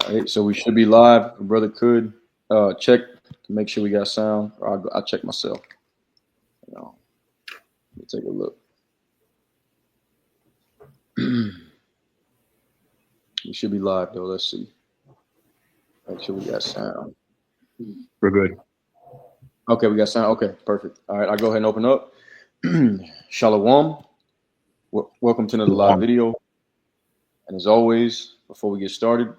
All right, so we should be live. If brother could check to make sure we got sound. I'll check myself. You know, let me take a look. We should be live though. Let's see. Make sure we got sound. We're good. Okay, we got sound. Okay, perfect. All right, I'll go ahead and open up. Shalom. Welcome to another live video. And as always, before we get started,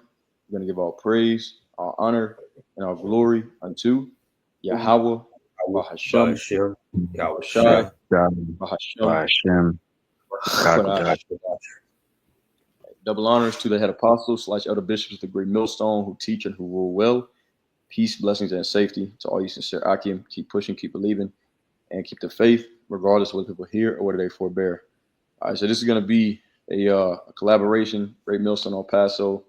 we're going to give all praise, our honor, and our glory unto Yahweh, Bahashem, Yahushai, Bahashem, Double honors to the head apostles, / elder bishops of the great millstone who teach and who rule well. Peace, blessings, and safety to all you sincere Akim. Keep pushing, keep believing, and keep the faith, regardless of what people hear or whether they forbear. All right, so this is going to be a collaboration, Great Millstone El Paso,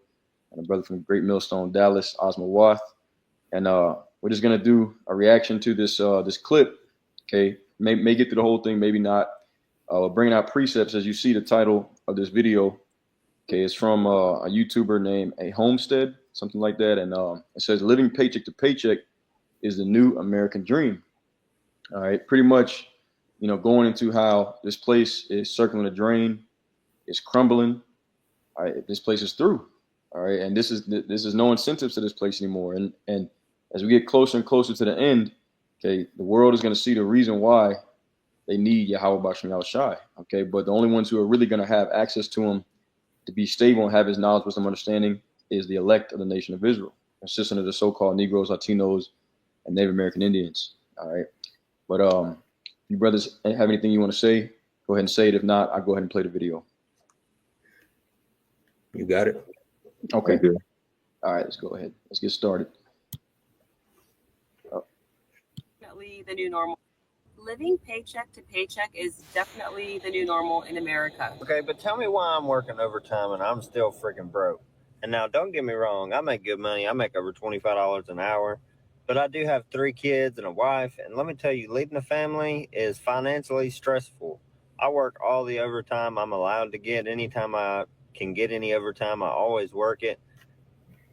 and a brother from Great Millstone Dallas, Osmo Wath. And we're just going to do a reaction to this this clip. Okay, may get through the whole thing, maybe not. Bringing out precepts, as you see the title of this video. Okay, it's from a YouTuber named A Homestead, something like that. And it says, living paycheck to paycheck is the new American dream. All right, pretty much, you know, going into how this place is circling the drain, it's crumbling. All right, this place is through. All right, and this is no incentives to this place anymore. And as we get closer and closer to the end, okay, the world is going to see the reason why they need Yahweh Bashim Yahushai. Okay, but the only ones who are really going to have access to him to be stable and have his knowledge, wisdom, understanding is the elect of the nation of Israel, consisting of the so-called Negroes, Latinos, and Native American Indians. All right, but if you brothers have anything you want to say, go ahead and say it. If not, I'll go ahead and play the video. You got it. Okay. All right, let's go ahead. Let's get started. Definitely the new normal. Living paycheck to paycheck is definitely the new normal in America. Okay, but tell me why I'm working overtime and I'm still freaking broke. And now, don't get me wrong, I make good money. I make over $25 an hour. But I do have 3 kids and a wife. And let me tell you, leading a family is financially stressful. I work all the overtime I'm allowed to get. Anytime I can get any overtime, I always work it.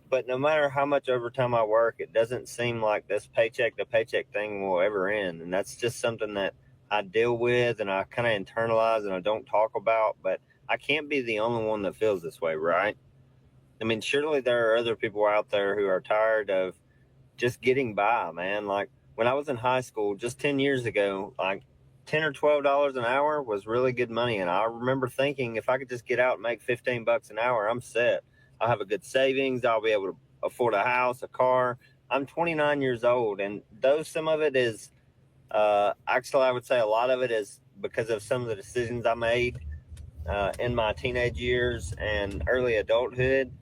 But no matter how much overtime I work, it doesn't seem like this paycheck to paycheck thing will ever end. And that's just something that I deal with and I kind of internalize and I don't talk about. But I can't be the only one that feels this way, right? I mean, surely there are other people out there who are tired of just getting by, man. Like when I was in high school just 10 years ago, like $10 or $12 an hour was really good money. And I remember thinking if I could just get out and make $15 an hour, I'm set. I'll have a good savings. I'll be able to afford a house, a car. I'm 29 years old. And though some of it is, actually, I would say a lot of it is because of some of the decisions I made in my teenage years and early adulthood.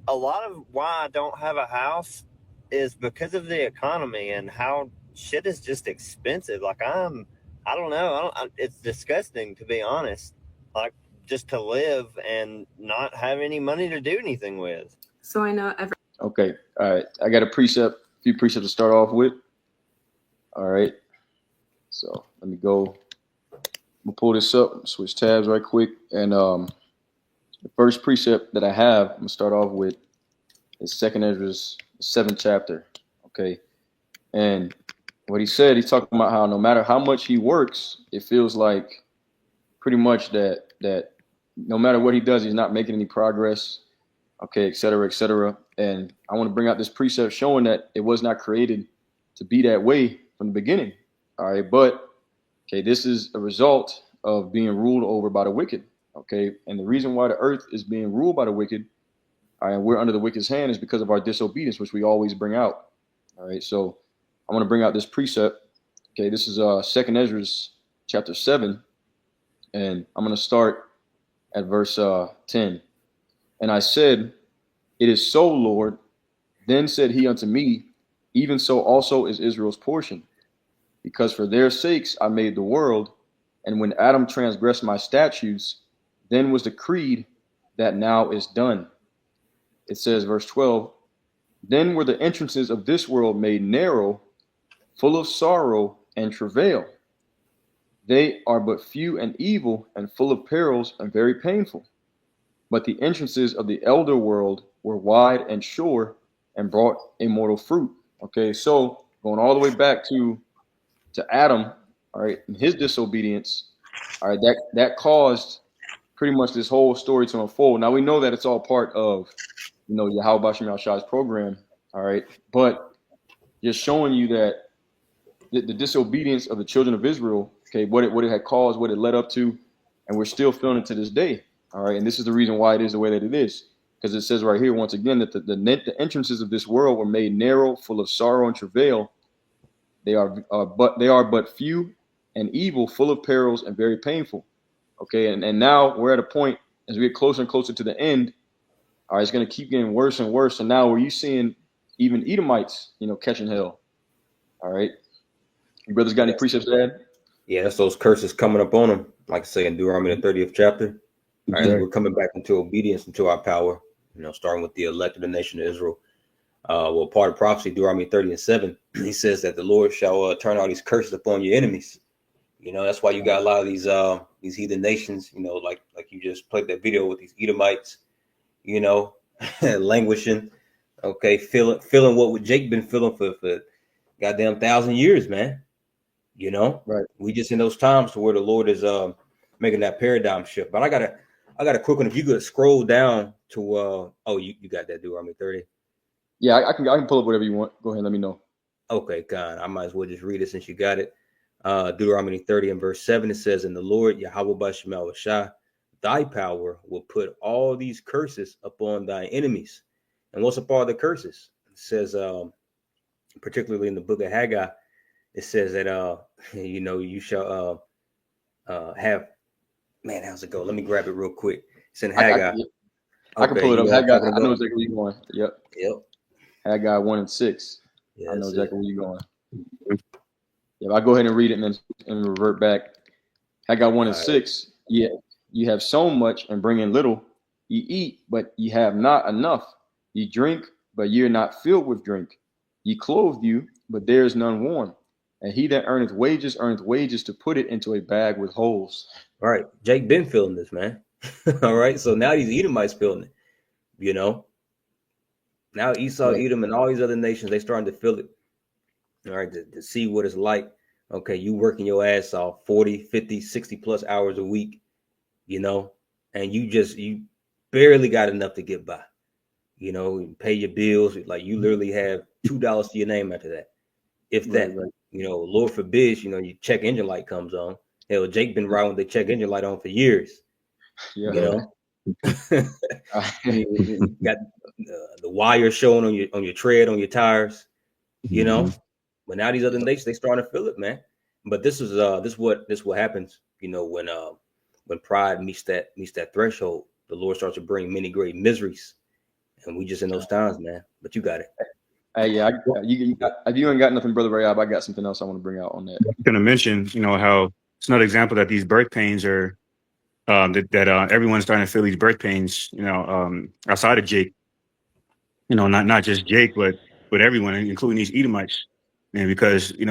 A lot of why I don't have a house is because of the economy and how shit is just expensive. Like I don't know. It's disgusting, to be honest. Like just to live and not have any money to do anything with. So I know Okay. All right. I got a few precepts to start off with. All right. So let me go. I'm gonna pull this up, switch tabs right quick. And the first precept that I have, I'm gonna start off with is 2nd Ezra's 7th chapter. Okay. And what he said, he's talking about how no matter how much he works, it feels like pretty much that no matter what he does, he's not making any progress. Okay, et cetera, et cetera. And I want to bring out this precept showing that it was not created to be that way from the beginning. All right, but okay, this is a result of being ruled over by the wicked. Okay, and the reason why the earth is being ruled by the wicked, all right, and we're under the wicked's hand, is because of our disobedience, which we always bring out. All right, so I want to bring out this precept. Okay, this is 2nd Ezra's chapter 7, and I'm going to start at verse 10. And I said, it is so, Lord. Then said he unto me, even so also is Israel's portion, because for their sakes I made the world, and when Adam transgressed my statutes, then was decreed that now is done. It says, verse 12, then were the entrances of this world made narrow, full of sorrow and travail. They are but few and evil and full of perils and very painful. but the entrances of the elder world were wide and sure and brought immortal fruit. Okay, so going all the way back to Adam, all right, and his disobedience, all right, that caused pretty much this whole story to unfold. Now we know that it's all part of, Yahweh Shem Shai's program, all right, but just showing you that the disobedience of the children of Israel, okay, what it had caused, what it led up to, and we're still feeling it to this day, all right, and this is the reason why it is the way that it is, because it says right here once again that the entrances of this world were made narrow, full of sorrow and travail. They are but few and evil, full of perils and very painful. Okay, and now we're at a point as we get closer and closer to the end. All right, it's going to keep getting worse and worse. And now where you seeing even Edomites, catching hell. All right, your brothers got any precepts to add? Yeah, that's those curses coming up on them. Like I say in Deuteronomy the 30th chapter. All right, we're coming back into obedience, into our power. Starting with the elect of the nation of Israel. Part of prophecy, Deuteronomy 30:7, he says that the Lord shall turn all these curses upon your enemies. That's why you got a lot of these heathen nations, like you just played that video with these Edomites, languishing, okay, feeling what Jake been feeling for goddamn 1,000 years, man. Right. We just in those times to where the Lord is making that paradigm shift. But I got a quick one. If you could scroll down to you got that Deuteronomy 30. Yeah, I can pull up whatever you want. Go ahead, let me know. Okay, God, I might as well just read it since you got it. Deuteronomy 30 and verse 7, it says, "And the Lord Yahweh B'Shem Shah, thy power will put all these curses upon thy enemies." And what's a part of the curses? It says, particularly in the book of Haggai, it says that you shall have. Man, how's it go? Let me grab it real quick. It's in Haggai. I can pull it up. Haggai, I know exactly where you're going. Yep. Haggai 1 and 6. Yeah, I know exactly where you're going. Yeah, I'll go ahead and read it and revert back. Haggai 1 and 6. Yeah, you have sown much and bring in little. Ye eat, but ye have not enough. Ye drink, but ye are not filled with drink. Ye clothe you, but there is none warm. And he that earneth wages to put it into a bag with holes. All right, Jake been feeling this, man. All right, so now these Edomites feeling it. Now Esau, Edom, and all these other nations, they starting to feel it. All right, to see what it's like. Okay, you working your ass off 40, 50, 60 plus hours a week, and you barely got enough to get by. Pay your bills. Like you literally have $2 to your name after that. If that, Lord forbid, your check engine light comes on. Hell, Jake been riding with the check engine light on for years. Yeah. You got the wire showing on your tread, on your tires, But now these other nations, they starting to feel it, man. But this what happens, when pride meets that threshold, the Lord starts to bring many great miseries, and we just in those times, man. But you got it. Yeah, if you ain't got nothing, Brother Rayab, I got something else I want to bring out on that. I'm going to mention, how it's another example that these birth pains are that everyone's starting to feel these birth pains, outside of Jake, not just Jake, but everyone, including these Edomites, and because these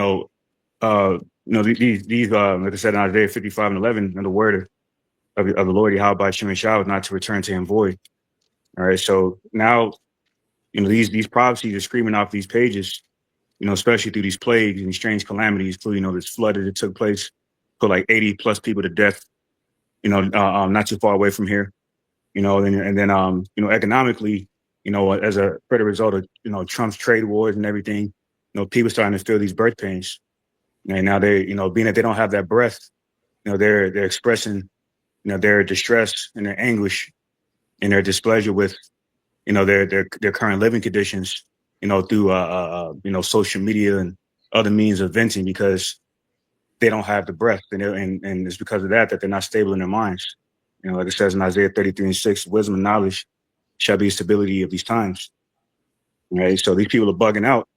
like I said in Isaiah 55:11, the word of the Lord Yahweh Shem Shah was not to return to him void. All right, so now these prophecies are screaming off these pages, especially through these plagues and these strange calamities, including this flood that took place, put like 80 plus people to death. Not too far away from here, and then economically, as a further result of, Trump's trade wars and everything, people starting to feel these birth pains. And now they, being that they don't have that breath, they're expressing, their distress and their anguish and their displeasure with, their current living conditions, through, social media and other means of venting because they don't have the breath, and it's because of that they're not stable in their minds. Like it says in Isaiah 33:6, wisdom and knowledge shall be stability of these times. All right, so these people are bugging out.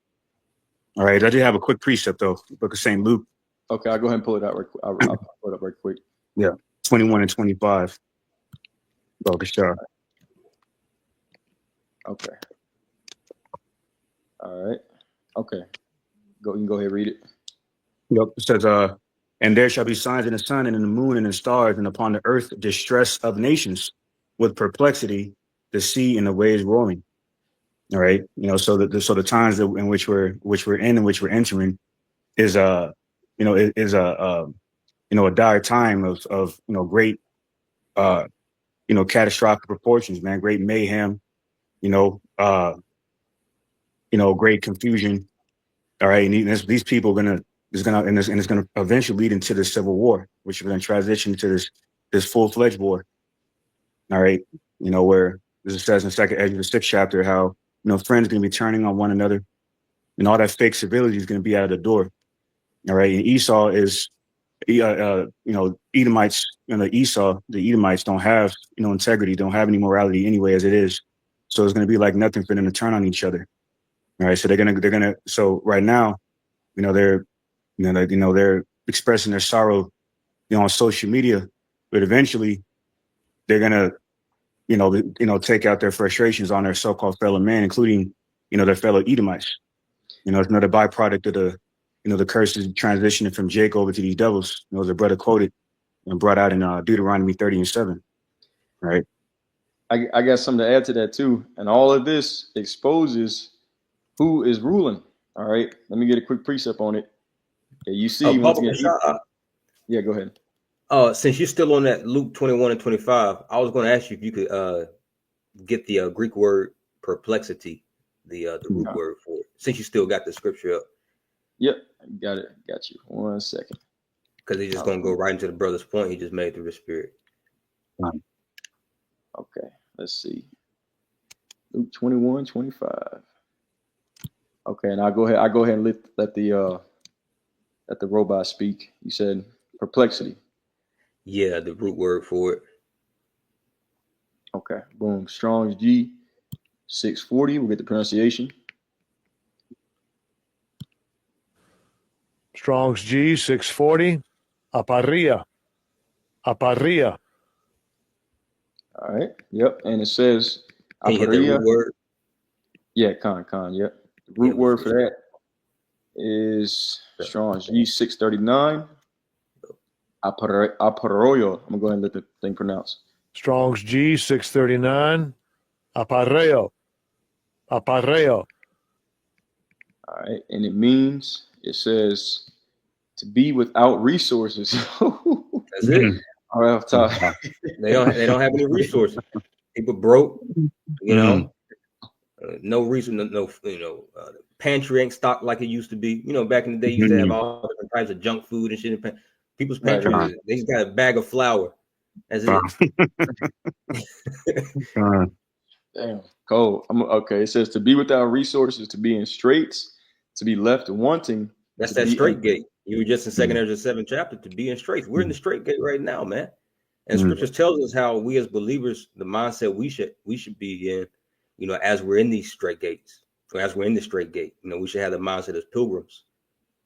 All right, I did have a quick precept though, Book of St. Luke. Okay, I'll go ahead and pull it out. I'll pull it up right quick. Yeah, 21 and 25. Sure. Okay. All right. Okay. You can go ahead and read it. Yep. It says, and there shall be signs in the sun and in the moon and in the stars, and upon the earth distress of nations, with perplexity the sea and the waves roaring. All right, so the times in which we're in which we're entering is a dire time of great catastrophic proportions, man, great mayhem, great confusion. All right, and these people it's gonna eventually lead into the civil war, which is gonna transition to this full-fledged war. All right, where this says in the 6th chapter how friends gonna be turning on one another, and all that fake civility is gonna be out of the door. All right, and Esau is, Edomites, the Edomites don't have integrity, don't have any morality anyway as it is, so it's gonna be like nothing for them to turn on each other. All right, so they're gonna so right now, they're they're expressing their sorrow, on social media, but eventually they're gonna, take out their frustrations on their so-called fellow man, including, their fellow Edomites. It's another byproduct of the curses transitioning from Jacob over to these devils. As the brother quoted and brought out in Deuteronomy 30:7. Right. I got something to add to that too, and all of this exposes who is ruling. All right, let me get a quick precept on it. Yeah, you see, once again, yeah, go ahead. Since you're still on that Luke 21 and 25, I was going to ask you if you could get the Greek word perplexity, the root word for it, since you still got the scripture up. Yep, got it. Got you. 1 second. Because he's just going to go right into the brother's point he just made through the Spirit. Okay, let's see. Luke 21:25. Okay, and I'll go ahead and let the robot speak. You said perplexity. Yeah, the root word for it. Okay, boom. Strong's G 640. We'll get the pronunciation. Strong's G 640. Aparia. Aparia. All right. Yep. And it says Can you hit the root word? Yeah, con. Yep. The root word for that is Strong's G 639. Aparoyo. I'm gonna go ahead and let the thing pronounce. Strong's G 639. Apareo. Apareo. All right, and it says to be without resources. That's it. All right, off top. They don't have any resources. People broke, no reason, no pantry ain't stocked like it used to be. Back in the day, you used to have all different types of junk food and shit. People's pantry, they just got a bag of flour. That's it. Damn, cold. Okay, it says to be without resources, to be in straits, to be left wanting. That's that straight gate. You were just in 2 Ezra 7 chapter, to be in straits. We're in the straight gate right now, man. And scriptures tells us how we as believers, the mindset we should be in, as we're in these straight gates, or as we're in the straight gate, we should have the mindset as pilgrims,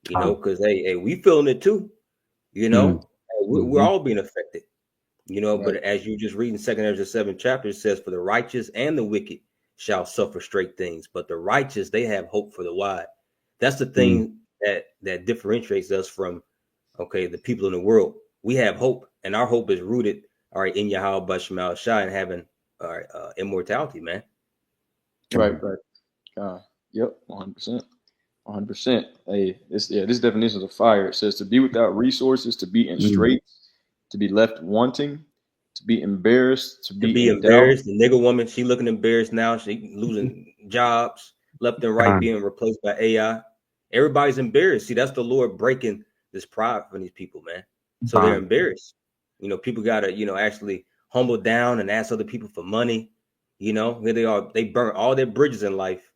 because hey, we feeling it too, we're all being affected, but as you just read in 2 Ezra 7 chapter, it says, for the righteous and the wicked shall suffer straight things, but the righteous, they have hope for the wide. That's the thing that differentiates us from, the people in the world. We have hope, and our hope is rooted, in Yahweh Bashemal Shai and having immortality, man. Right. Yep, 100%. 100%. Hey, this definition is a fire. It says to be without resources, to be in straits, to be left wanting, to be embarrassed, to be embarrassed. The nigger woman, she looking embarrassed now. She losing jobs left and right, being replaced by AI. Everybody's embarrassed. See, that's the Lord breaking this pride from these people, man. So they're embarrassed. People gotta, actually humble down and ask other people for money. Here they are. They burnt all their bridges in life.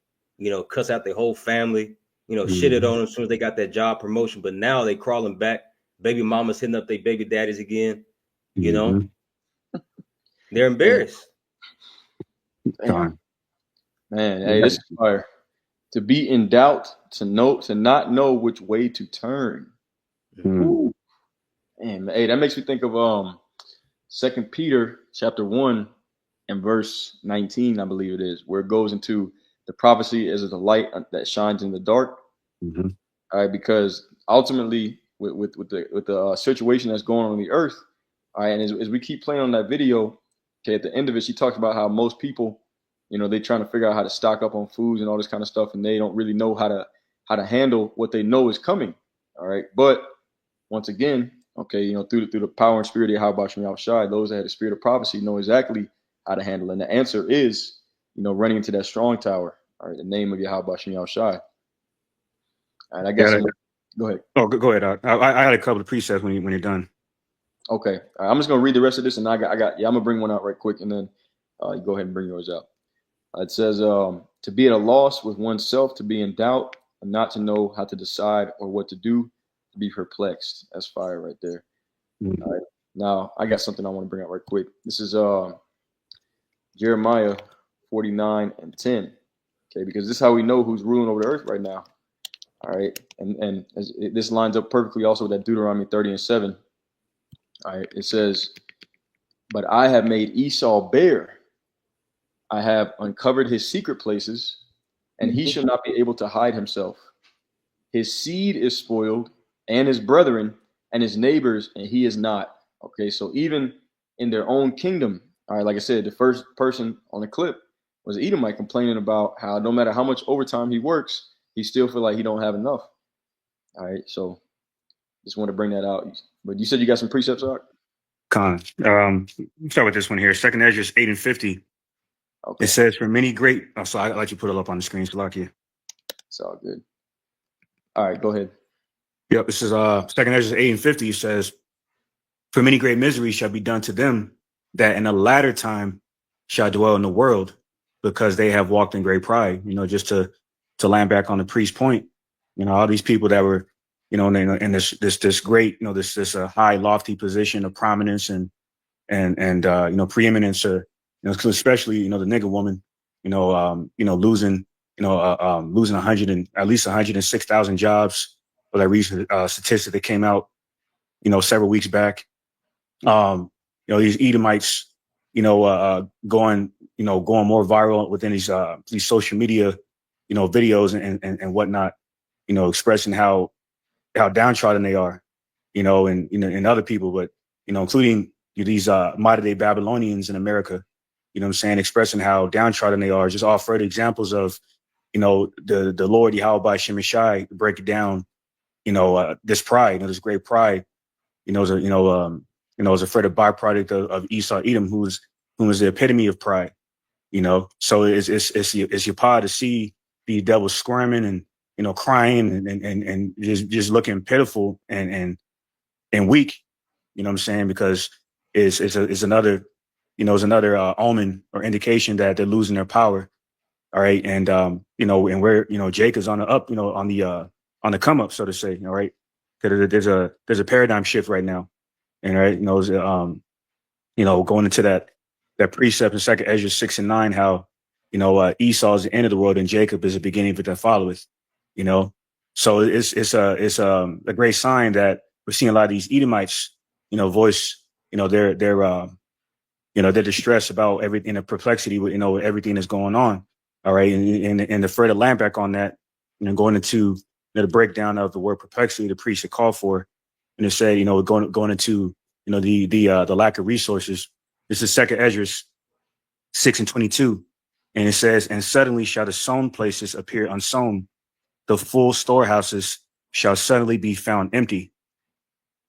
Cuss out their whole family. Shitted on them as soon as they got that job promotion. But now they crawling back. Baby mamas hitting up their baby daddies again. They're embarrassed. Man, hey, this is fire. To be in doubt, to not know which way to turn. Man, hey, that makes me think of 2 Peter chapter 1 and verse 19, I believe it is, where it goes into the prophecy as the light that shines in the dark. All right, because ultimately with the situation that's going on the earth, all right, and as we keep playing on that video, Okay, at the end of it, she talks about how most people, they're trying to figure out how to stock up on foods and all this kind of stuff, and they don't really know how to handle what they know is coming. All right, but once again, okay, through the power and spirit of Yahweh Shem Yahushai, those that had the spirit of prophecy know exactly how to handle it. And the answer is, running into that strong tower. All right, the name of Yahweh Shem Yahushai. All right, I guess go ahead. Oh, go ahead. I had a couple of precepts when you're done. Okay, all right, I'm just gonna read the rest of this, and I'm gonna bring one out right quick, and then you go ahead and bring yours out. It says, to be at a loss with oneself, to be in doubt, and not to know how to decide or what to do, to be perplexed. That's fire right there. Mm-hmm. All right. Now, I got something I want to bring out right quick. This is Jeremiah 49:10. Okay, because this is how we know who's ruling over the earth right now. All right, and this lines up perfectly also with that Deuteronomy 30:7. All right, it says, but I have made Esau bare. I have uncovered his secret places, and he shall not be able to hide himself. His seed is spoiled, and his brethren, and his neighbors, and he is not. Okay, so even in their own kingdom, all right, like I said, the first person on the clip was Edomite complaining about how no matter how much overtime he works, he still feel like he don't have enough. All right, so just want to bring that out. But you said you got some precepts, Art? Con. Start with this one here. Second Ezra 8:50. Okay. It says, for many great. Oh, so I'll let you put it up on the screen, Salakia. It's all good. All right, go ahead. Yep, this is Second Ezra 8:50. It says, for many great miseries shall be done to them that in the latter time shall dwell in the world, because they have walked in great pride. Just to land back on the priest's point, all these people that were, in this great, this high lofty position of prominence and preeminence, especially the nigger woman, losing losing at least 106,000 jobs for that recent statistic that came out several weeks back. These Edomites, going more viral within these social media, videos and whatnot, expressing how downtrodden they are, and other people, but, including these modern day Babylonians in America, expressing how downtrodden they are, just all further examples of, the Lord Yahweh Shemeshai to break it down, this pride, this great pride, is a further byproduct of Esau Edom, who is the epitome of pride, So it's your pod to see these devils squirming and, crying and just looking pitiful and weak, what I'm saying? Because it's another, it's another omen or indication that they're losing their power. All right. And, and where, Jacob's on the up, on the come up, so to say. All right. There's a paradigm shift right now. And right, going into that precept in Second Ezra 6 and 9, how, Esau is the end of the world and Jacob is the beginning of it that followeth, So it's a great sign that we're seeing a lot of these Edomites, voice, their distress about everything, the perplexity with, everything that's going on. All right. And to further land back on that, going into the breakdown of the word perplexity, the priest had called for, and it said, going into, the lack of resources. This is Second Ezra 6:22. And it says, and suddenly shall the sown places appear unsown. The full storehouses shall suddenly be found empty.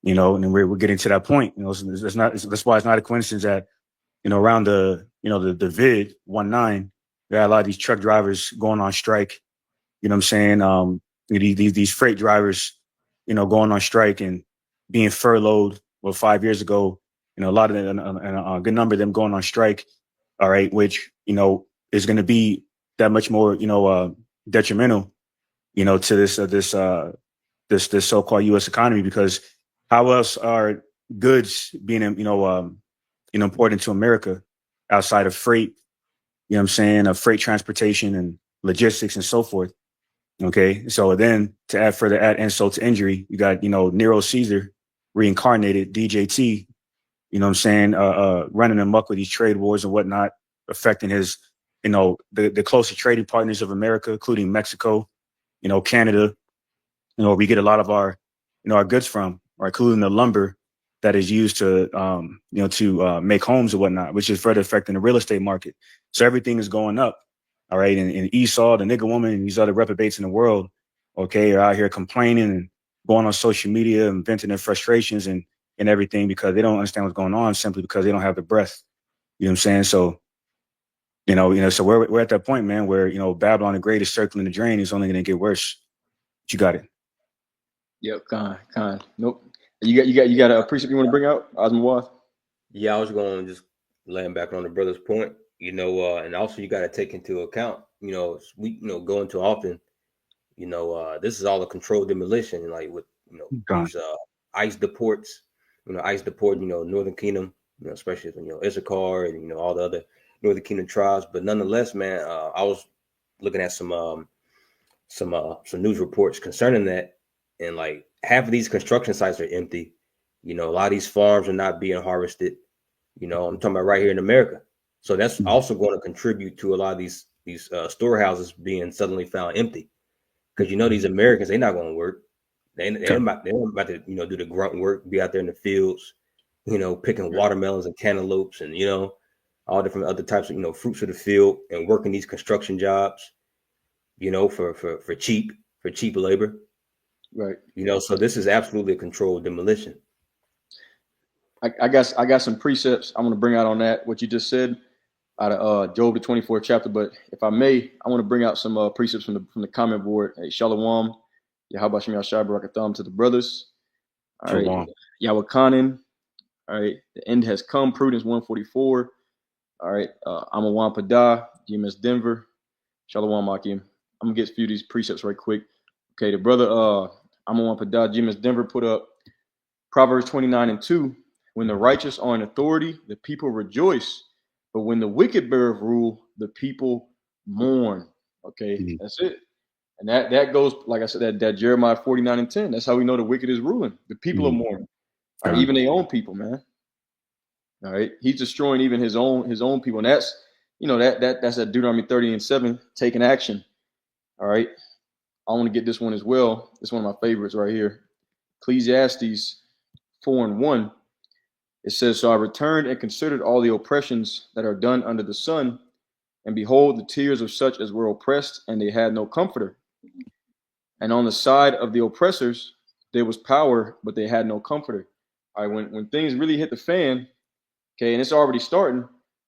And then we're getting to that point. That's why it's not a coincidence that, around the vid 19, there are a lot of these truck drivers going on strike. What I'm saying? These freight drivers, going on strike and being furloughed. Well, 5 years ago, a lot of them, a good number of them going on strike. All right, which is going to be that much more detrimental, to this so-called U.S. economy, because how else are goods being imported into America outside of freight? Of freight transportation and logistics and so forth. Okay, so then to add insult to injury, you got Nero Caesar reincarnated DJT. Running amok with these trade wars and whatnot, affecting his, the closest trading partners of America, including Mexico, Canada, we get a lot of our, our goods from, or including the lumber, that is used to, make homes and whatnot, which is further affecting the real estate market. So everything is going up. All right. And Esau, the nigga woman, and these other reprobates in the world, okay, are out here complaining and going on social media and venting their frustrations and everything because they don't understand what's going on simply because they don't have the breath. You know what I'm saying? So, so we're at that point, man, where, Babylon the Great is circling the drain. It's only going to get worse. But you got it. Yep, kind. Nope. You got a precept you want to bring out, Osmond? Yeah, I was going to just laying back on the brother's point, and also you got to take into account, we, go into often, this is all a controlled demolition, like with, these ICE deports, Northern Kingdom, especially, Issachar and, all the other Northern Kingdom tribes. But nonetheless, man, I was looking at some news reports concerning that, and like half of these construction sites are empty. A lot of these farms are not being harvested. I'm talking about right here in America. So that's also going to contribute to a lot of these storehouses being suddenly found empty, because these Americans, they're not going to work. They're about to do the grunt work, be out there in the fields, picking watermelons and cantaloupes and all different other types of fruits of the field, and working these construction jobs, for cheap labor. Right. So this is absolutely a controlled demolition. I got some precepts I want to bring out on that, what you just said, out of Job the 24th chapter. But if I may, I want to bring out some precepts from the comment board. Hey, Shalom, Yahweh Shem Yahshai Barakatham to the brothers. All right, Yahweh Kanan. All right, the end has come. Prudence 144. All right, Amawan Padah, GMS Denver. Shalom Akim. I'm gonna get a few of these precepts right quick. Okay, the brother Amawan Padah, GMS Denver put up Proverbs 29:2. When the righteous are in authority, the people rejoice. But when the wicked bear rule, the people mourn. Okay, That's it. And that goes, like I said, that Jeremiah 49:10. That's how we know the wicked is ruling. The people are mourning. All right, even their own people, man. All right, he's destroying even his own people, and that's that's at Deuteronomy 30:7, taking action. All right, I want to get this one as well. It's one of my favorites right here. Ecclesiastes 4:1. It says, "So I returned and considered all the oppressions that are done under the sun, and behold, the tears of such as were oppressed, and they had no comforter. And on the side of the oppressors, there was power, but they had no comforter." All right, when things really hit the fan, okay, and it's already starting,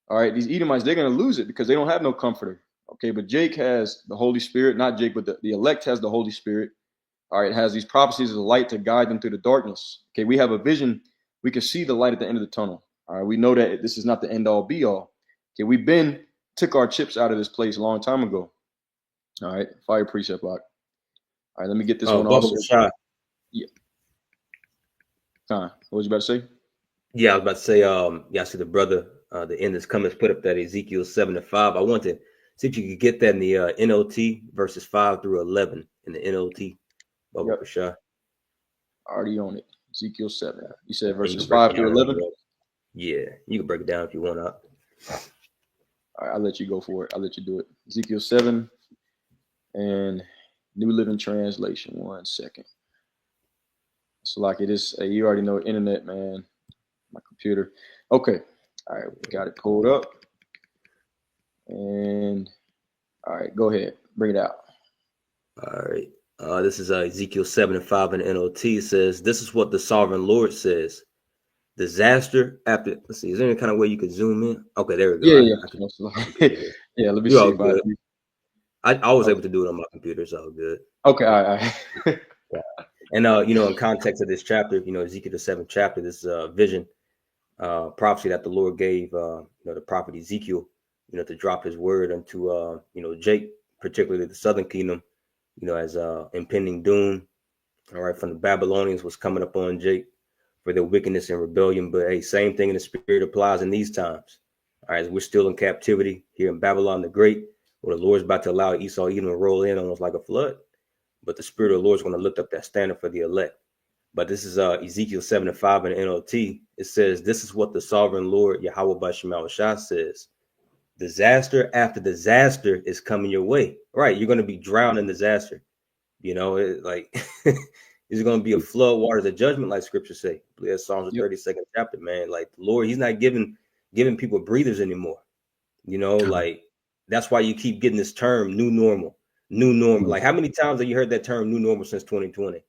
all right, these Edomites, they're going to lose it because they don't have no comforter. Okay, but Jake has the Holy Spirit, not Jake, but the elect has the Holy Spirit. All right, it has these prophecies of the light to guide them through the darkness. Okay, we have a vision. We can see the light at the end of the tunnel. All right, we know that this is not the end all be all. Okay, we've took our chips out of this place a long time ago. All right, fire precept block. All right, let me get this one also. Yeah. What was you about to say? Yeah, I was about to say, I see the brother, the end is coming, put up that Ezekiel 7:5. I want to see if you could get that in the NLT verses 5 through 11 in the NLT. Bubba Bashar. Already on it. Ezekiel 7. You said verses 5 through 11? Yeah, you can break it down if you want to. All right, I'll let you go for it. I'll let you do it. Ezekiel 7 and New Living Translation. 1 second. So like it is, you already know internet, man. My computer. Okay. All right, we got it pulled up. And all right, go ahead. Bring it out. All right. This is Ezekiel 7:5 in the NLT. It says, "This is what the sovereign Lord says. Disaster after." Let's see. Is there any kind of way you could zoom in? Okay, there we go. Yeah. Let me see. About it. I was able to do it on my computer, so good. Okay. All right. Yeah. And in context of this chapter, Ezekiel the 7th chapter, this vision, prophecy that the Lord gave, the prophet Ezekiel, to drop his word unto, Jake, particularly the southern kingdom, as impending doom, all right, from the Babylonians was coming upon Jake for their wickedness and rebellion. But hey, same thing in the spirit applies in these times. All right, we're still in captivity here in Babylon the Great, where the Lord's about to allow Esau Edom to roll in almost like a flood. But the Spirit of the Lord is going to lift up that standard for the elect. But this is Ezekiel 7:5 in the NLT. It says, "This is what the sovereign Lord, Yahweh B'Shem Yahshai, says. Disaster after disaster is coming your way." Right, you're going to be drowned in disaster. It's He's going to be a flood waters of judgment, like Scripture say. That's Psalms the 32nd chapter, man. Like the Lord, He's not giving people breathers anymore. You know, like that's why you keep getting this term, new normal. Like, how many times have you heard that term, new normal, since 2020?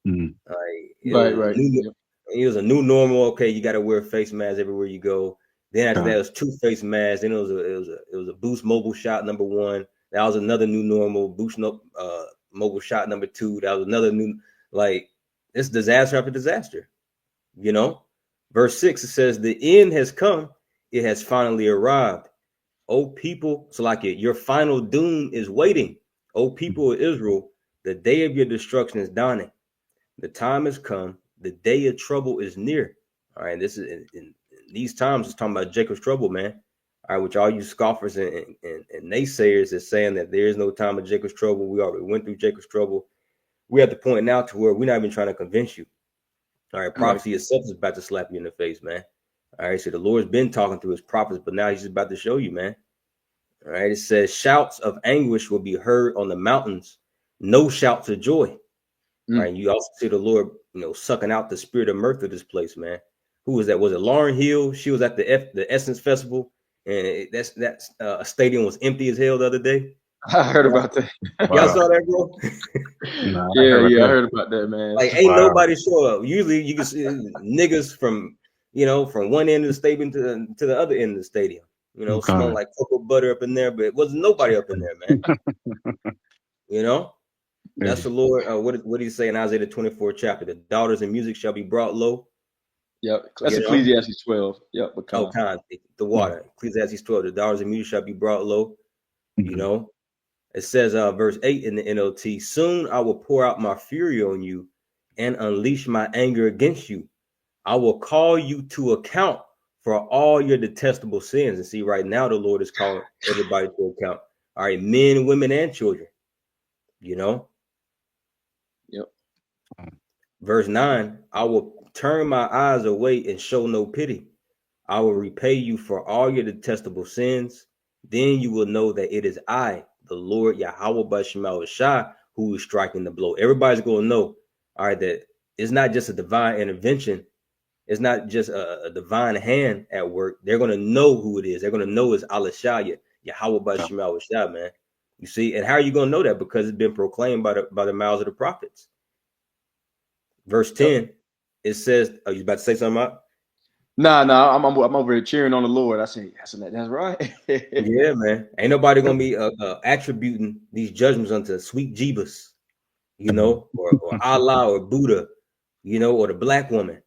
Right. It was a new normal. Okay, you got to wear a face mask everywhere you go. Then after that, it was 2 face masks. Then it was a Boost mobile shot number 1. That was another new normal. Boost mobile shot number 2. That was another new. Like, it's disaster after disaster. You know, verse 6, it says, "The end has come; it has finally arrived. O people, so like it, your final doom is waiting. O people of Israel, the day of your destruction is dawning. The time has come. The day of trouble is near." All right, this is in these times. It's talking about Jacob's trouble, man. All right, which all you scoffers and naysayers is saying that there is no time of Jacob's trouble. We already went through Jacob's trouble. We're at the point now to where we're not even trying to convince you. All right, prophecy itself is about to slap you in the face, man. All right, so the Lord's been talking through his prophets, but now he's just about to show you, man. All right, it says, "Shouts of anguish will be heard on the mountains, no shouts of joy." All right, you also see the Lord, sucking out the spirit of mirth of this place, man. Who was that? Was it Lauren Hill? She was at the Essence Festival, and that stadium was empty as hell the other day. I heard about that. Y'all saw that, bro? I heard about that, man. Like, ain't nobody show up. Usually, you can see niggas from one end of the stadium to the other end of the stadium. Smelling like cocoa butter up in there, but it wasn't nobody up in there, man. That's the Lord. What did he say in Isaiah the 24th chapter? "The daughters of music shall be brought low." Yep, that's Ecclesiastes 12. Yep, the water. Ecclesiastes 12. "The daughters of music shall be brought low." It says, verse 8 in the NLT, "Soon I will pour out my fury on you and unleash my anger against you. I will call you to account for all your detestable sins." And see, right now the Lord is calling everybody to account. All right, men, women, and children. Yep. Verse 9, "I will turn my eyes away and show no pity. I will repay you for all your detestable sins. Then you will know that it is I, the Lord Yahweh Bashim Shai, who is striking the blow." Everybody's going to know, all right, that it's not just a divine intervention. It's not just a divine hand at work. They're going to know who it is. They're going to know it's Alashaya, Yahweh Bashim Shai, man. You see, and how are you going to know that? Because it's been proclaimed by the mouths of the prophets. Verse 10, it says, "Are you about to say something, Mark?" Nah, I'm over here cheering on the Lord. I said, that's right. Yeah, man. Ain't nobody gonna be attributing these judgments unto sweet Jeebus, or Allah or Buddha, or the black woman.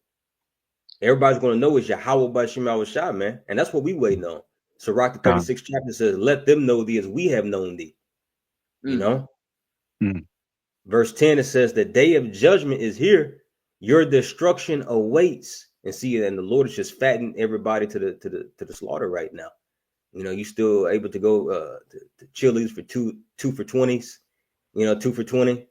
Everybody's gonna know it's Yahweh Bashim Shai, man, and that's what we waiting on. So, Rock the 36th chapter says, "Let them know thee as we have known thee." Verse 10, it says, "The day of judgment is here; your destruction awaits." And see, and the Lord is just fattening everybody to the slaughter right now. You still able to go to Chili's for two for 20s, 2 for 20.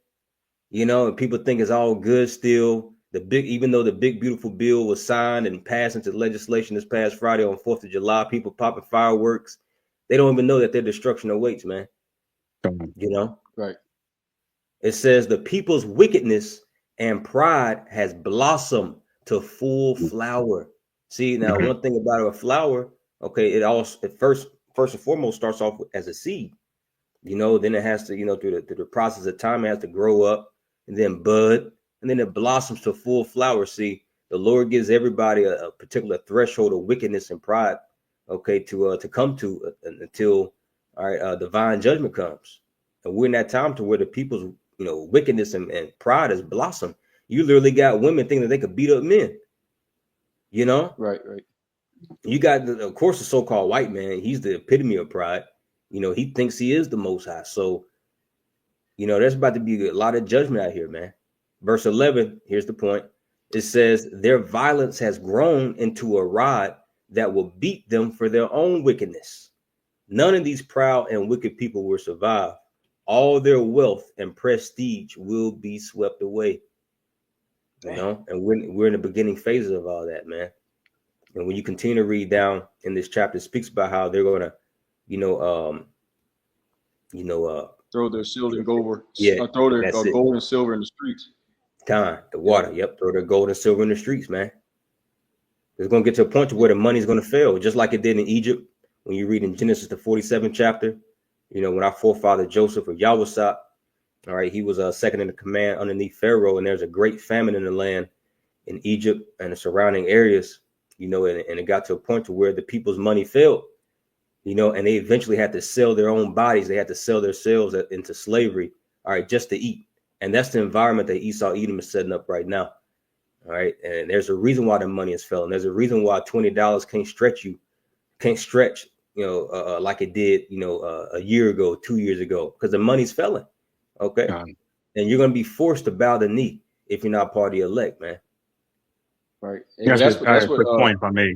And people think it's all good still. Even though the big beautiful bill was signed and passed into legislation this past Friday on 4th of July, people popping fireworks. They don't even know that their destruction awaits, man. Right. It says the people's wickedness and pride has blossomed to full flower. See, now one thing about a flower, okay, it first and foremost starts off as a seed. Then it has to, through the process of time, it has to grow up and then bud, and then it blossoms to full flower. See, the Lord gives everybody a particular threshold of wickedness and pride, okay, to come to until divine judgment comes. And we're in that time to where the people's wickedness and pride has blossomed. You literally got women thinking that they could beat up men. Right. You got of course the so-called white man. He's the epitome of pride. He thinks he is the Most High. So there's about to be a lot of judgment out here, man. Verse 11, here's the point. It says, "Their violence has grown into a rod that will beat them for their own wickedness. None of these proud and wicked people will survive. All their wealth and prestige will be swept away." And we're in the beginning phases of all that, man. And when you continue to read down in this chapter, it speaks about how they're gonna, throw their silver and gold, throw their gold and silver in the streets. The water. Yep. Throw their gold and silver in the streets, man. It's going to get to a point to where the money's going to fail, just like it did in Egypt. When you read in Genesis, the 47th chapter, when our forefather Joseph or Yahweh, all right, he was second in the command underneath Pharaoh, and there's a great famine in the land in Egypt and the surrounding areas, and it got to a point to where the people's money failed, and they eventually had to sell their own bodies. They had to sell their selves into slavery, all right, just to eat. And that's the environment that Esau Edom is setting up right now. All right. And there's a reason why the money is failing. There's a reason why $20 can't stretch, like it did, a year ago, 2 years ago, because the money's failing. Okay. And you're going to be forced to bow the knee if you're not part of the elect, man. Right. Yeah, that's what, quick point, if I may.